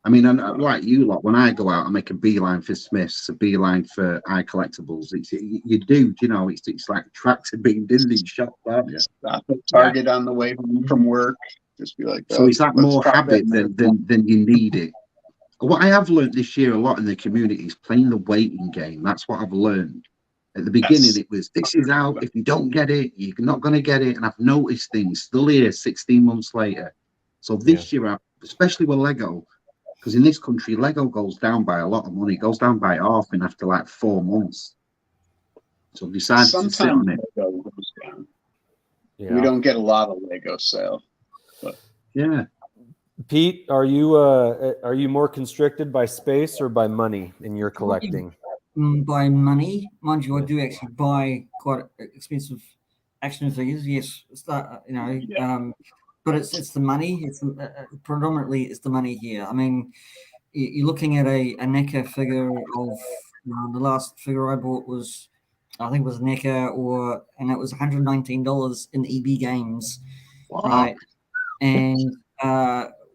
I mean, and like you lot, when I go out, I make a beeline for Smiths, a beeline for iCollectibles. You do, you know, it's like tractor being in these shops, aren't you? Stop at Target on the way home from work. Just be like, so is that more habit than you need it? What I have learned this year a lot in the community is playing the waiting game. That's what I've learned. At the beginning, it was, this is out. If you don't get it, you're not going to get it. And I've noticed things still here 16 months later. So this year, especially with Lego, because in this country, Lego goes down by a lot of money. It goes down by half in after like 4 months. So I've decided to sit on it. Lego goes down. Yeah. We don't get a lot of Lego sale. But yeah. Pete, are you more constricted by space or by money in your collecting? By money, mind you, I do actually buy quite expensive action figures. Yes, it's that, you know, but it's the money. It's predominantly it's the money here. I mean, you're looking at a NECA figure of the last figure I bought was, I think it was NECA, and it was $119 in EB Games, right? And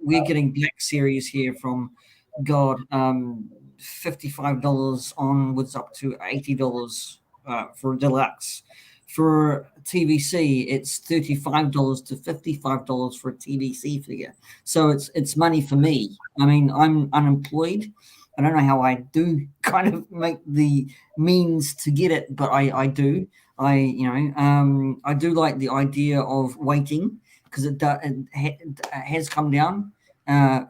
we're getting Black Series here from $55 onwards up to $80 for a deluxe. For TVC, it's $35 to $55 for a TVC figure. So it's money for me. I mean, I'm unemployed. I don't know how I do kind of make the means to get it, but I do. I do like the idea of waiting because it has come down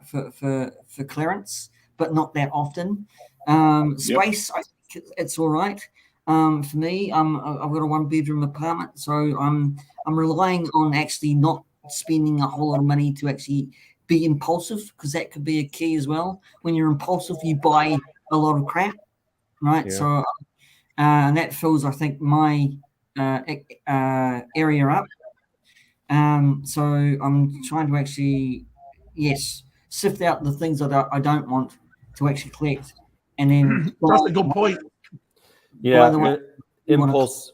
for clearance, but not that often. Space, I think it's all right. For me, I've got a 1-bedroom apartment, so I'm relying on actually not spending a whole lot of money to actually be impulsive, because that could be a key as well. When you're impulsive, you buy a lot of crap, right? Yeah. So, and that fills, I think, my area up. So I'm trying to actually, sift out the things that I don't want to actually collect, and then that's a good point. Yeah, impulse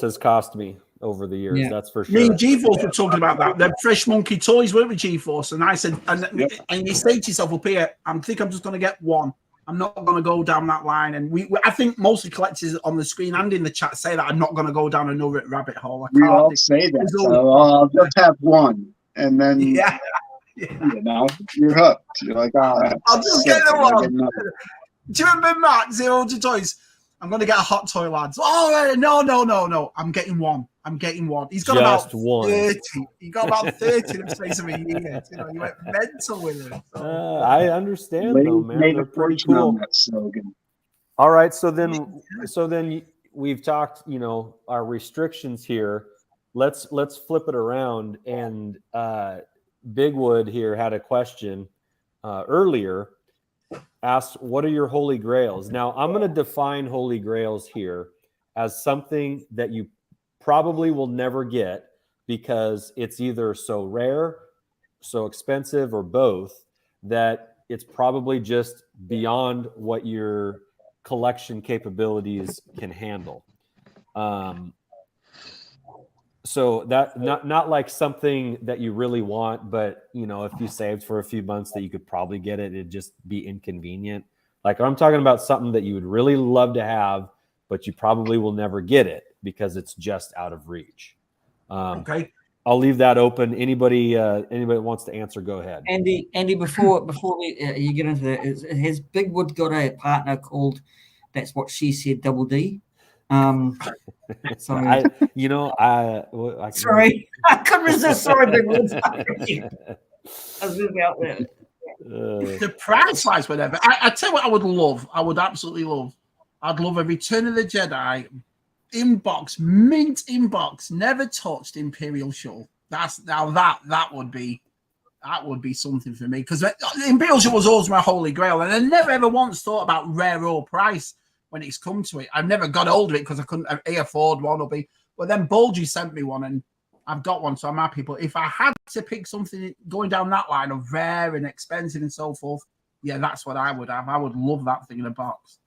has cost me over the years. That's for sure. Me and G-Force were talking about that. They're Fresh Monkey toys, weren't we, G-Force? And I said, and you say to yourself up here, I'm just going to get one. I'm not going to go down that line. And I think mostly collectors on the screen and in the chat say that I'm not going to go down another rabbit hole. We all say that. So I'll just have one, and then you know, you're hooked. You're like, all right, I'll just get the one. Do you remember Matt, 0 to Toys? I'm going to get a hot toy, lads. Oh, no. I'm getting one. I'm getting one. He's got Just about one. 30. He got about 30 in the space of a year. You know, you went mental with it. So, I understand though, Ladies man. made They're a pretty fortune on cool. that slogan. All right, so then we've talked, our restrictions here. Let's flip it around. And Bigwood here had a question earlier. Asked, "What are your holy grails?" Now, I'm going to define holy grails here as something that you probably will never get because it's either so rare, so expensive, or both that it's probably just beyond what your collection capabilities can handle. So that not like something that you really want, but if you saved for a few months that you could probably get it, it'd just be inconvenient. Like I'm talking about something that you would really love to have, but you probably will never get it because it's just out of reach. okay. I'll leave that open. Anybody wants to answer, go ahead. Andy, before you get into that, has Bigwood got a partner called That's What She Said Double D? Sorry. Sorry, I couldn't resist. Sorry, Bigwood. I was really out there. The price wise, whatever. I tell you what, I would love. I would absolutely love. I'd love a Return of the Jedi inbox, mint inbox, never touched Imperial Shuttle. That would be something for me because Imperial Shuttle was always my holy grail, and I never ever once thought about rare or price when it's come to it. I've never got hold of it because I couldn't A, afford one or B. But then Bulgy sent me one, and I've got one, so I'm happy. But if I had to pick something going down that line of rare and expensive and so forth, yeah, that's what I would have. I would love that thing in a box.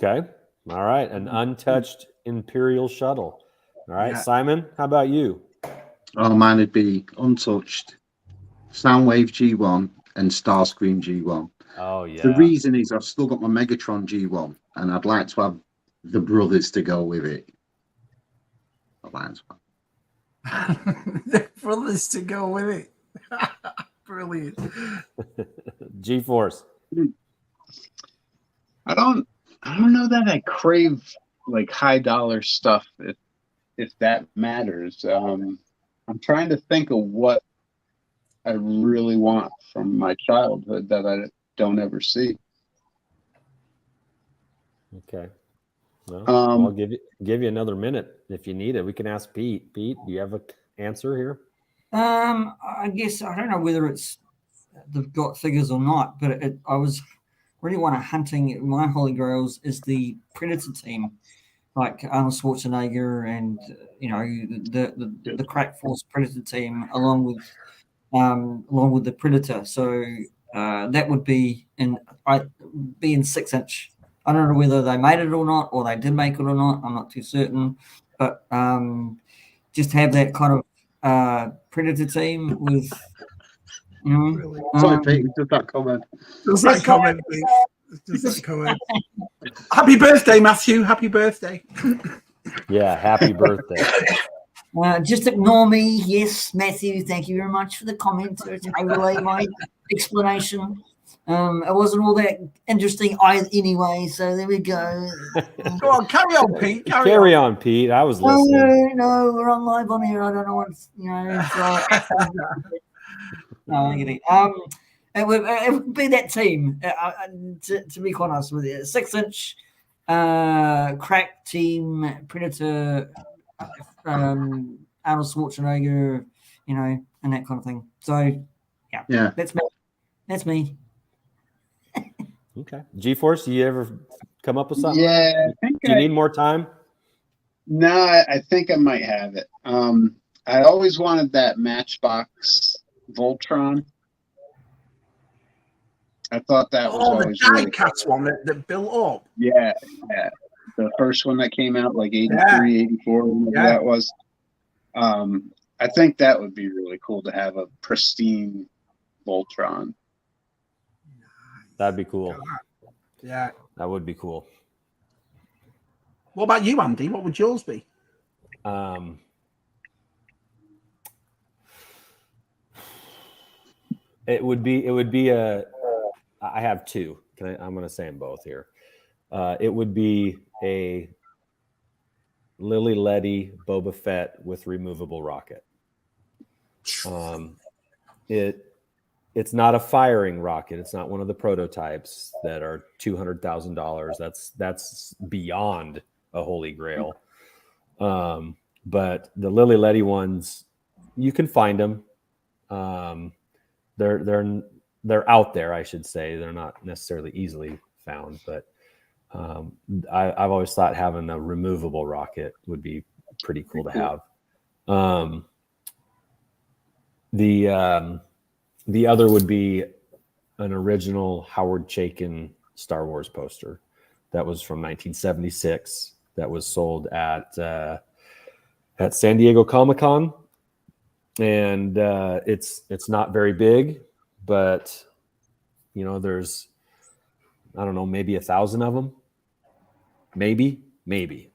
Okay. All right. An untouched Imperial Shuttle. All right. Yeah. Simon, how about you? Oh, mine would be untouched Soundwave G1 and Starscream G1. Oh, yeah. The reason is I've still got my Megatron G1 and I'd like to have the brothers to go with it. The brothers to go with it. Brilliant. G-Force. I don't know that I crave like high dollar stuff if that matters. I'm trying to think of what I really want from my childhood that I don't ever see. Okay. Well, I'll give you another minute if you need it. We can ask Pete. Pete, do you have an answer here? I guess I don't know whether they've got figures or not, but I was really want to hunting. My holy grails is the Predator team, like Arnold Schwarzenegger and the Crack Force Predator team, along with the Predator. So that would be in 6-inch. I don't know whether they made it or not, or they did make it or not. I'm not too certain, but just have that kind of Predator team with. Sorry, Pete, just that comment. Just that comment, Pete. Just that comment. Happy birthday, Matthew. Happy birthday. Yeah, happy birthday. Just ignore me. Yes, Matthew, thank you very much for the comment. I relay my explanation. It wasn't all that interesting anyway, so there we go. Go on, carry on, Pete. Carry on, Pete. I was listening. No, we're on live on here. I don't know what's, no, I'm kidding. It would be that team, to be quite honest with you. 6-inch crack team, Predator, Arnold Schwarzenegger, and that kind of thing. So, yeah. That's me. Okay. G-Force, you ever come up with something? Yeah. Do you need more time? No, I think I might have it. I always wanted that Matchbox Voltron. I thought that was always the really die-cast one that built up. Yeah. The first one that came out, like 83, 84, whatever that was. I think that would be really cool to have a pristine Voltron. That'd be cool. Yeah. That would be cool. What about you, Andy? What would yours be? It would be I have two. I'm going to say them both here. It would be a Lily Letty Boba Fett with removable rocket. It's not a firing rocket. It's not one of the prototypes that are $200,000. That's beyond a holy grail. But the Lily Letty ones, you can find them. They're out there, I should say. They're not necessarily easily found, but I've always thought having a removable rocket would be pretty cool to have. The other would be an original Howard Chaykin Star Wars poster that was from 1976 that was sold at San Diego Comic-Con. And it's not very big, but there's, I don't know, maybe 1,000 of them. Maybe,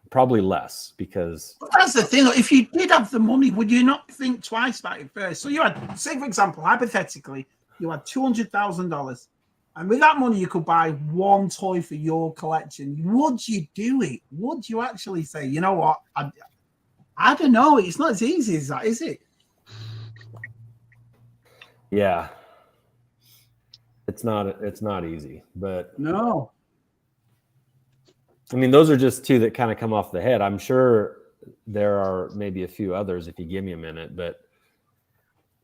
probably less, because that's the thing. If you did have the money, would you not think twice about it first? So you had, say for example, hypothetically, you had $200,000, and with that money you could buy one toy for your collection. Would you do it? Would you actually say, you know what? I don't know. It's not as easy as that, is it? Yeah. It's not easy, but no. I mean, those are just two that kind of come off the head. I'm sure there are maybe a few others if you give me a minute, but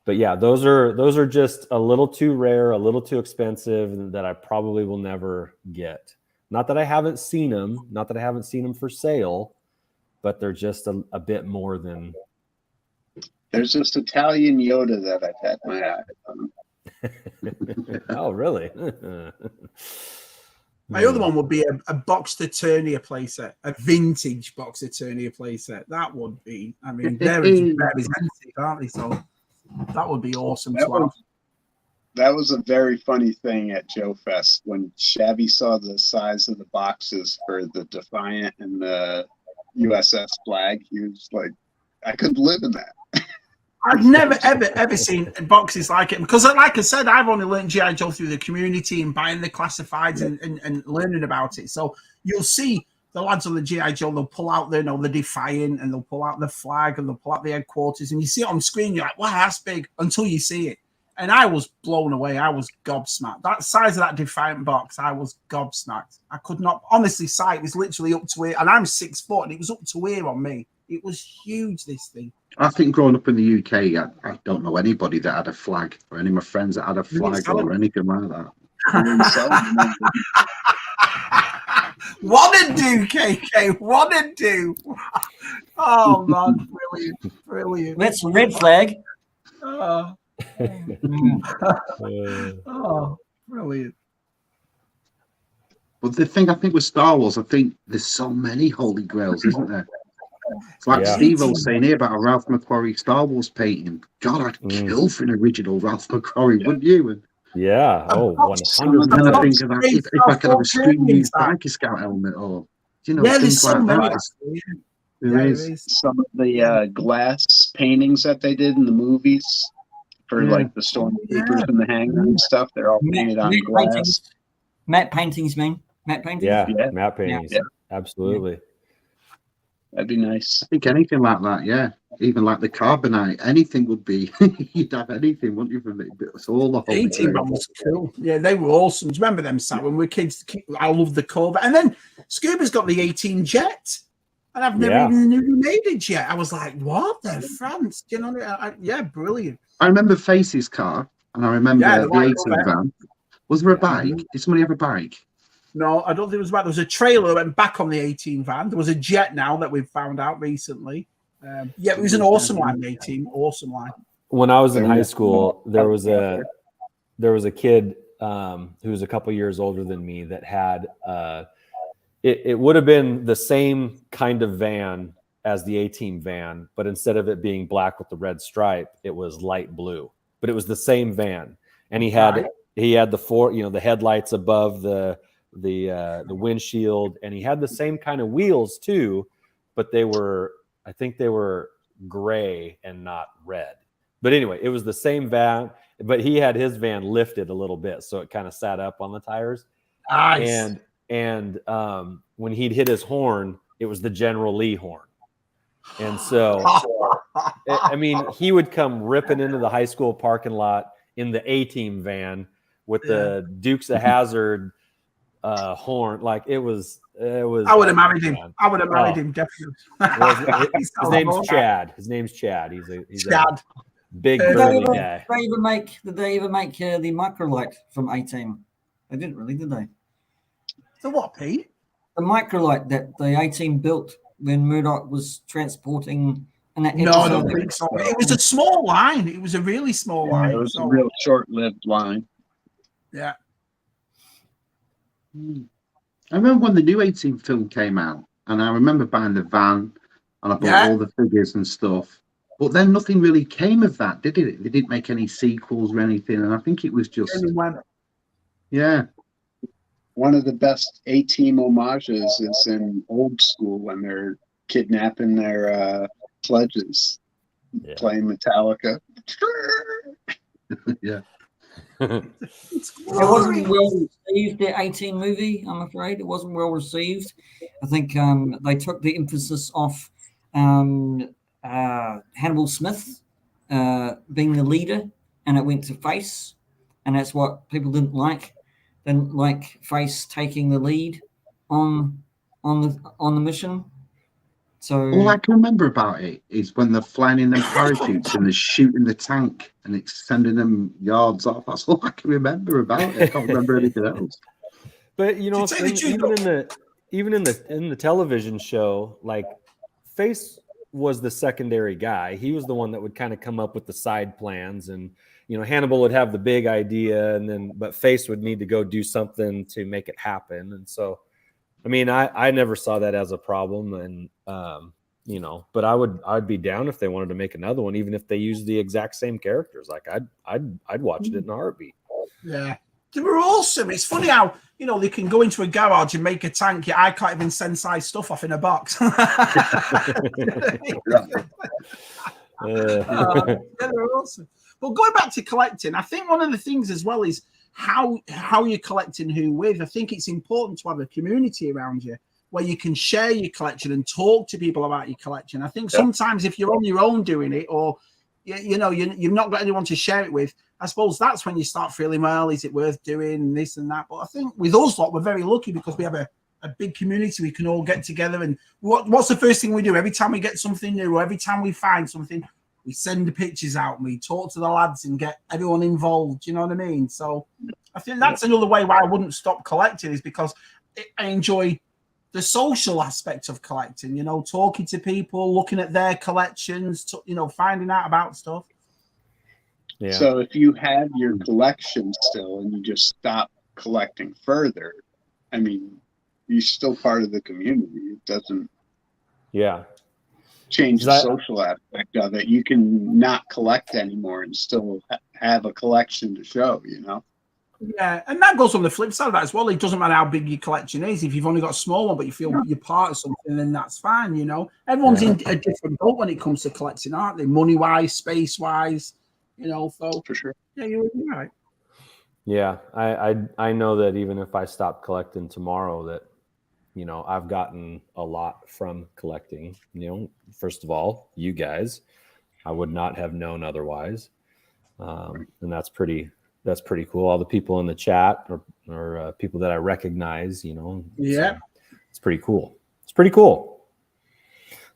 yeah, those are just a little too rare, a little too expensive that I probably will never get. Not that I haven't seen them, not that I haven't seen them for sale, but they're just a bit more than. There's this Italian Yoda that I've had my eye on. Oh, really? My other one would be a Box Eternia playset, a vintage Box Eternia playset. That would be, I mean, they're representative, aren't they? So that would be awesome to have. That was a very funny thing at Joe Fest when Shabby saw the size of the boxes for the Defiant and the USS flag. He was like, I could live in that. I've never, ever seen boxes like it because, like I said, I've only learned G.I. Joe through the community and buying the classifieds and learning about it. So you'll see the lads on the G.I. Joe, they'll pull out the Defiant and they'll pull out the flag and they'll pull out the headquarters. And you see it on screen, you're like, wow, that's big until you see it. And I was blown away. I was gobsmacked. That size of that Defiant box, I was gobsmacked. I could not, honestly, sight was literally up to here. And I'm 6 foot and it was up to here on me. It was huge, this thing. I think growing up in the UK, I don't know anybody that had a flag or any of my friends that had a flag or anything like that. What a do, KK. What a do. Oh, man. Brilliant. That's a red flag. Oh, brilliant. But the thing I think with Star Wars, I think there's so many holy grails, isn't there? It's like Steve was saying here about a Ralph McQuarrie Star Wars painting. God, I'd kill for an original Ralph McQuarrie, wouldn't you? And yeah, 100%. And I think about if I could have a Screaming Biker Scout helmet or, things like that. There is some of the glass paintings that they did in the movies for like the Stormtroopers and the hangar and stuff. They're all painted on glass. Matte paintings, man. Matte paintings? Yeah, matte paintings. Yeah. Absolutely. That'd be nice. I think anything like that, yeah. Even like the Carbonite, anything would be. You'd have anything, wouldn't you? From it, but it's all the whole 18 was cool. Yeah, they were awesome. Do you remember them, Sam? When we were kids, I loved the Corvette. And then Scuba's got the 18 jet. And I've never even knew who made it yet. I was like, what? They're France. Do you know? Yeah, brilliant. I remember Face's car, and I remember the 18 van. Was there a bike? Did somebody have a bike? No, I don't think it was about. There was a trailer that went back on the 18 van. There was a jet now that we've found out recently. It was an awesome line, the 18. Awesome line. When I was in high school, there was a kid who was a couple years older than me that had it would have been the same kind of van as the 18 van, but instead of it being black with the red stripe, it was light blue. But it was the same van, and he had the headlights above the windshield, and he had the same kind of wheels too, but I think they were gray and not red. But anyway, it was the same van, but he had his van lifted a little bit, so it kind of sat up on the tires. Nice. And when he'd hit his horn, it was the General Lee horn. And so, I mean, he would come ripping into the high school parking lot in the A-team van with the Dukes of Hazzard horn. Like it was. I would have married him. Man. I would have married him definitely. His name's Chad. His name's Chad. He's a Chad. Big Did burly guy. Did they ever make the microlight from A-Team? They didn't really, did they? So what, Pete? The microlight that the A-Team built when Murdoch was transporting. No, I don't think so. It was a small line. It was a really small line. It was a real short-lived line. Yeah. I remember when the new 18 film came out, and I remember buying the van, and I bought all the figures and stuff. But then nothing really came of that, did it? They didn't make any sequels or anything, and I think it was just One of the best A-Team homages is in Old School when they're kidnapping their pledges, playing Metallica. Yeah. It wasn't well received, the 18 movie, I'm afraid. It wasn't well received. I think they took the emphasis off Hannibal Smith being the leader, and it went to Face, and that's what people didn't like. They didn't like Face taking the lead on the mission. So all I can remember about it is when they're flying in them parachutes and they're shooting the tank and it's sending them yards off. That's all I can remember about it. I can't remember anything else. But you know, even in the television show, like Face was the secondary guy. He was the one that would kind of come up with the side plans, and you know, Hannibal would have the big idea, but Face would need to go do something to make it happen. And so, I mean, I never saw that as a problem, and you know, but I'd be down if they wanted to make another one, even if they used the exact same characters. Like I'd watch it in a heartbeat. Yeah, they were awesome. It's funny how, you know, they can go into a garage and make a tank. I can't even sensei stuff off in a box. They're awesome. But going back to collecting, I think one of the things as well is how you're collecting, who with. I think it's important to have a community around you where you can share your collection and talk to people about your collection. I think sometimes if you're on your own doing it, or you know, you've not got anyone to share it with, I suppose that's when you start feeling, well, is it worth doing this and that? But I think with us lot, we're very lucky because we have a big community. We can all get together, and what's the first thing we do every time we get something new, or every time we find something? We send the pictures out and we talk to the lads and get everyone involved. You know what I mean? So I think that's another way why I wouldn't stop collecting, is because I enjoy the social aspect of collecting, you know, talking to people, looking at their collections, you know, finding out about stuff. Yeah. So if you have your collection still and you just stop collecting further, I mean, you're still part of the community. It doesn't change the social aspect of it. You can not collect anymore and still have a collection to show, you know? Yeah, and that goes on the flip side of that as well. It doesn't matter how big your collection is. If you've only got a small one, but you feel you're part of something, then that's fine, you know? Everyone's in a different boat when it comes to collecting, aren't they? Money-wise, space-wise, you know? So, for sure. Yeah, you're right. Yeah, I know that even if I stop collecting tomorrow, that, you know, I've gotten a lot from collecting. You know, first of all, you guys, I would not have known otherwise, and that's pretty cool. All the people in the chat or people that I recognize, you know, it's pretty cool. It's pretty cool.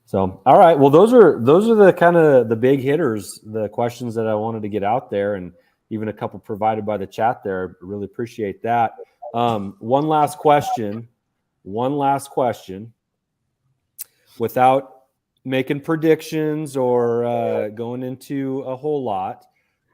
So, all right, well, those are the kind of the big hitters, the questions that I wanted to get out there, and even a couple provided by the chat there. Really appreciate that. One last question. Without making predictions or going into a whole lot,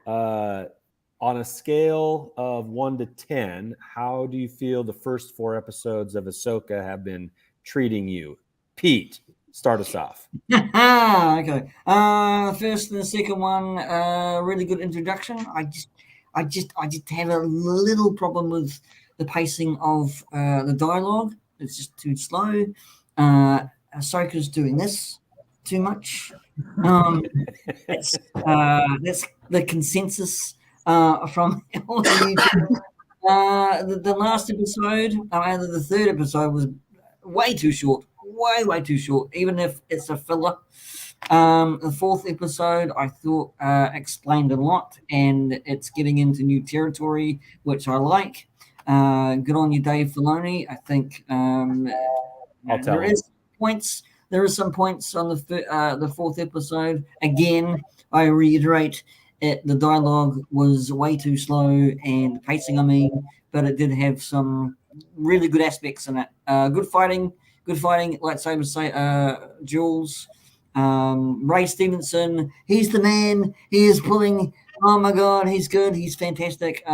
on a scale of 1 to 10, how do you feel the first 4 episodes of Ahsoka have been treating you? Pete, start us off. Okay. First and the second one, really good introduction. I just have a little problem with the pacing of the dialogue. It's just too slow. Ahsoka's doing this too much. That's the consensus from all the YouTube. The last episode, the third episode, was way too short. way too short, even if it's a filler. The fourth episode, I thought explained a lot, and it's getting into new territory, which I like. Good on you, Dave Filoni. I think I'll tell there him. is points. There is some points on the fourth episode. Again, I reiterate, the dialogue was way too slow and pacing. I mean, but it did have some really good aspects in it. Good fighting, lightsaber duels. Ray Stevenson, he's the man. He is pulling. Oh my God, he's good. He's fantastic.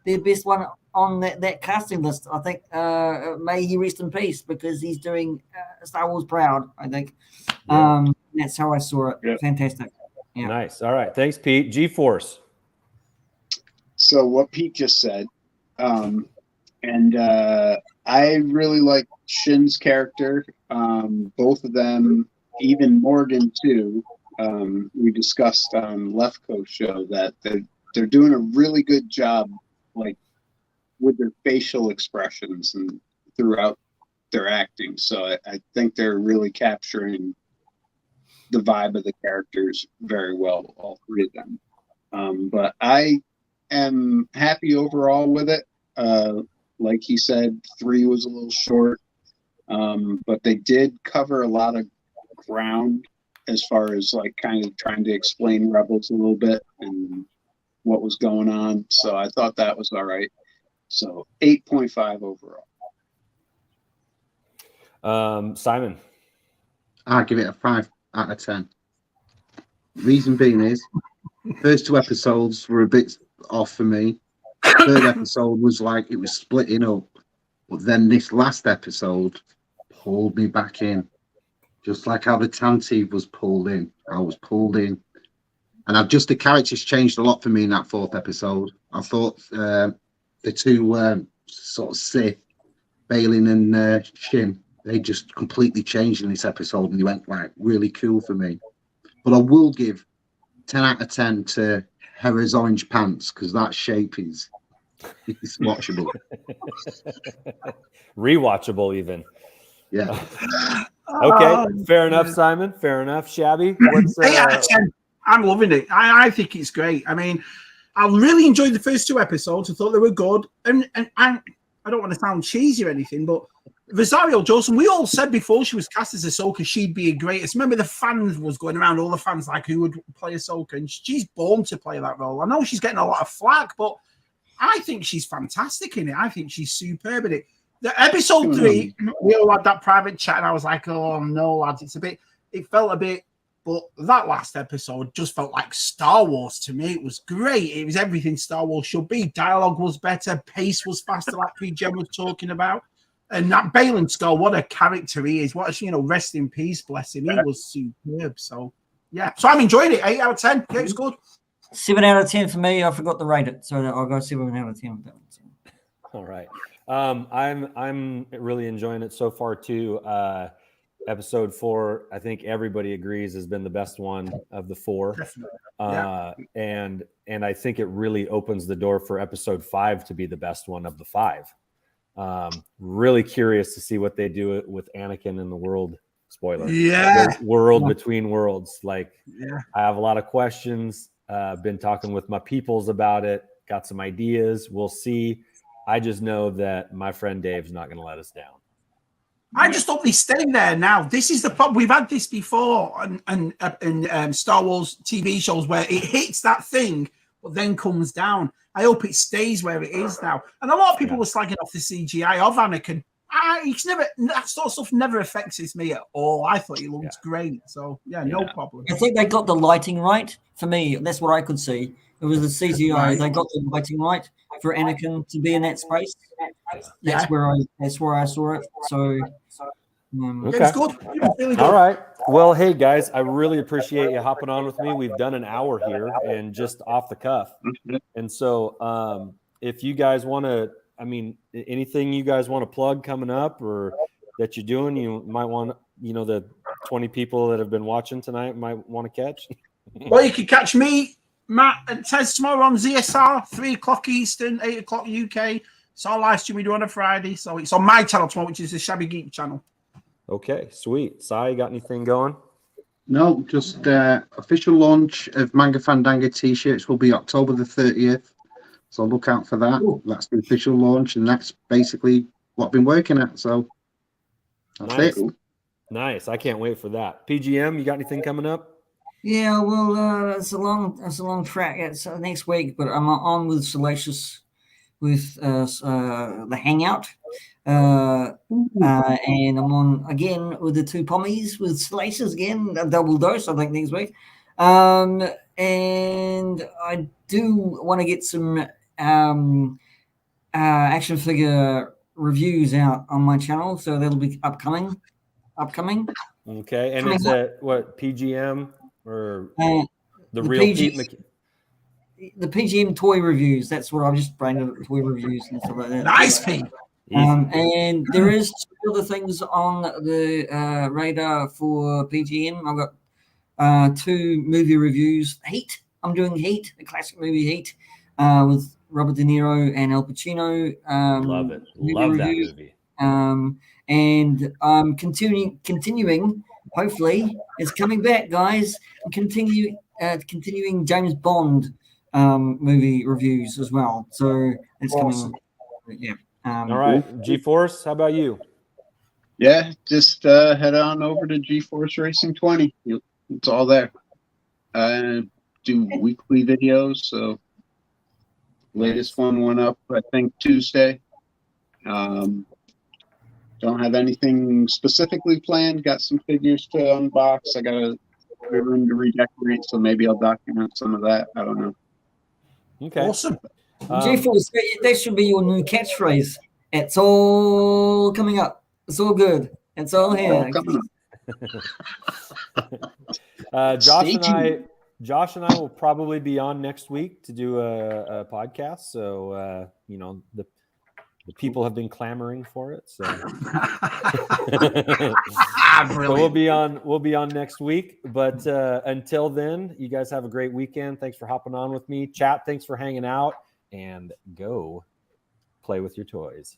The best one on that casting list. I think. May he rest in peace, because he's doing Star Wars proud. I think. That's how I saw it. Yeah. Fantastic. Yeah. Nice. All right. Thanks, Pete. G-Force. So what Pete just said, and I really like Shin's character. Both of them, even Morgan too. We discussed on Left Coast show that they're doing a really good job, like with their facial expressions and throughout their acting. So I think they're really capturing the vibe of the characters very well, all three of them. But I am happy overall with it. Like he said, 3 was a little short, but they did cover a lot of ground as far as like kind of trying to explain Rebels a little bit and what was going on. So I thought that was all right. So 8.5 overall. Simon. I'll give it a 5 out of 10. Reason being is, first 2 episodes were a bit off for me. Third episode was like it was splitting up, but then this last episode pulled me back in, just like how the Tantive was pulled in. I was pulled in, and the characters changed a lot for me in that 4th episode. I thought the 2 sort of Sith, Balin and Shin, they just completely changed in this episode, and they went like really cool for me. But I will give 10 out of 10 to Hera's orange pants, because that shape is watchable. Rewatchable even. Yeah. Okay. Fair enough, Simon. Fair enough. Shabby. What's 8 out of 10. I'm loving it. I think it's great. I mean, I really enjoyed the first 2 episodes. I thought they were good. And I don't want to sound cheesy or anything, but Rosario Dawson, we all said before she was cast as Ahsoka, she'd be a greatest. Remember, the fans was going around, all the fans like who would play Ahsoka, and she's born to play that role. I know she's getting a lot of flack, but I think she's fantastic in it. I think she's superb in it. The episode 3, we all had that private chat, and I was like, oh no, lads, it felt a bit, but that last episode just felt like Star Wars to me. It was great. It was everything Star Wars should be. Dialogue was better, pace was faster, like Jen was talking about. And that Balin Skull, what a character he is. What a, rest in peace, bless him. He was superb. So, yeah. So I'm enjoying it. 8 out of 10. Yeah, it's good. 7 out of 10 for me. I forgot to rate it, so I'll go 7 out of 10 with that one. All right. I'm really enjoying it so far too. Episode 4, I think everybody agrees, has been the best one of the 4. Definitely. And I think it really opens the door for episode 5 to be the best one of the 5. Really curious to see what they do with Anakin in the world. Spoiler. Yeah. The world between worlds. Like, Yeah. I have a lot of questions. Been talking with my peoples about it. Got some ideas. We'll see. I just know that my friend Dave's not going to let us down. I just hope they stay there now. This is the problem. We've had this before in Star Wars TV shows where it hits that thing, but then comes down. I hope it stays where it is now. And a lot of people were slagging off the CGI of Anakin. That sort of stuff never affects me at all. I thought he looked great. So, no problem. I think they got the lighting right. For me, that's what I could see. It was the CGI. Right. They got the lighting right for Anakin to be in that space. That's where I saw it. So, Okay. It's good. It was really good. All right. Well, hey guys, I really appreciate you hopping on with me. We've done an hour here and just off the cuff. And so if you guys want to, anything you guys want to plug coming up or that you're doing, you might want, the 20 people that have been watching tonight might want to catch. Well, you can catch me, Matt, and Tez tomorrow on ZSR, 3 o'clock Eastern, 8 o'clock UK. It's our live stream we do on a Friday. So it's on my channel tomorrow, which is the Shabby Geek channel. Okay, sweet. Sai, you got anything going? No, just official launch of Manga Fandango t-shirts will be October the 30th. So look out for that. Ooh. That's the official launch, and that's basically what I've been working at. So that's Nice. it. Nice. I can't wait for that. PGM, you got anything coming up? Yeah, well, it's a long track. It's next week, but I'm on with Salacious with the Hangout, and I'm on again with the two Pommies with Salacious again, a double dose, I think, next week. And I do want to get some action figure reviews out on my channel, so that'll be upcoming. Okay, and Coming is it what PGM or the the real PG Pete the PGM toy reviews. That's what I'm just branded toy reviews and stuff like that. Nice, Pete. And there is two other things on the radar for PGM. I've got two movie reviews. Heat. I'm doing Heat, the classic movie Heat, with Robert De Niro and Al Pacino. Love it. Love that movie. And I'm continuing. Hopefully, it's coming back, guys. Continuing James Bond movie reviews as well. So it's Awesome. coming. Yeah. All right, G-Force, how about you? Yeah, just head on over to GeForce Racing 20. It's all there. Do weekly videos, so latest one went up, I think, Tuesday. Don't have anything specifically planned. Got some figures to unbox. I got a room to redecorate, so maybe I'll document some of that. I don't know. Okay. Awesome. G-Force, that should be your new catchphrase. It's all coming up. It's all good. It's all here. All coming up. Josh and I will probably be on next week to do a podcast. So the people have been clamoring for it. So, so we'll be on next week. But until then, you guys have a great weekend. Thanks for hopping on with me. Chat, thanks for hanging out, and go play with your toys.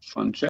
Fun chat.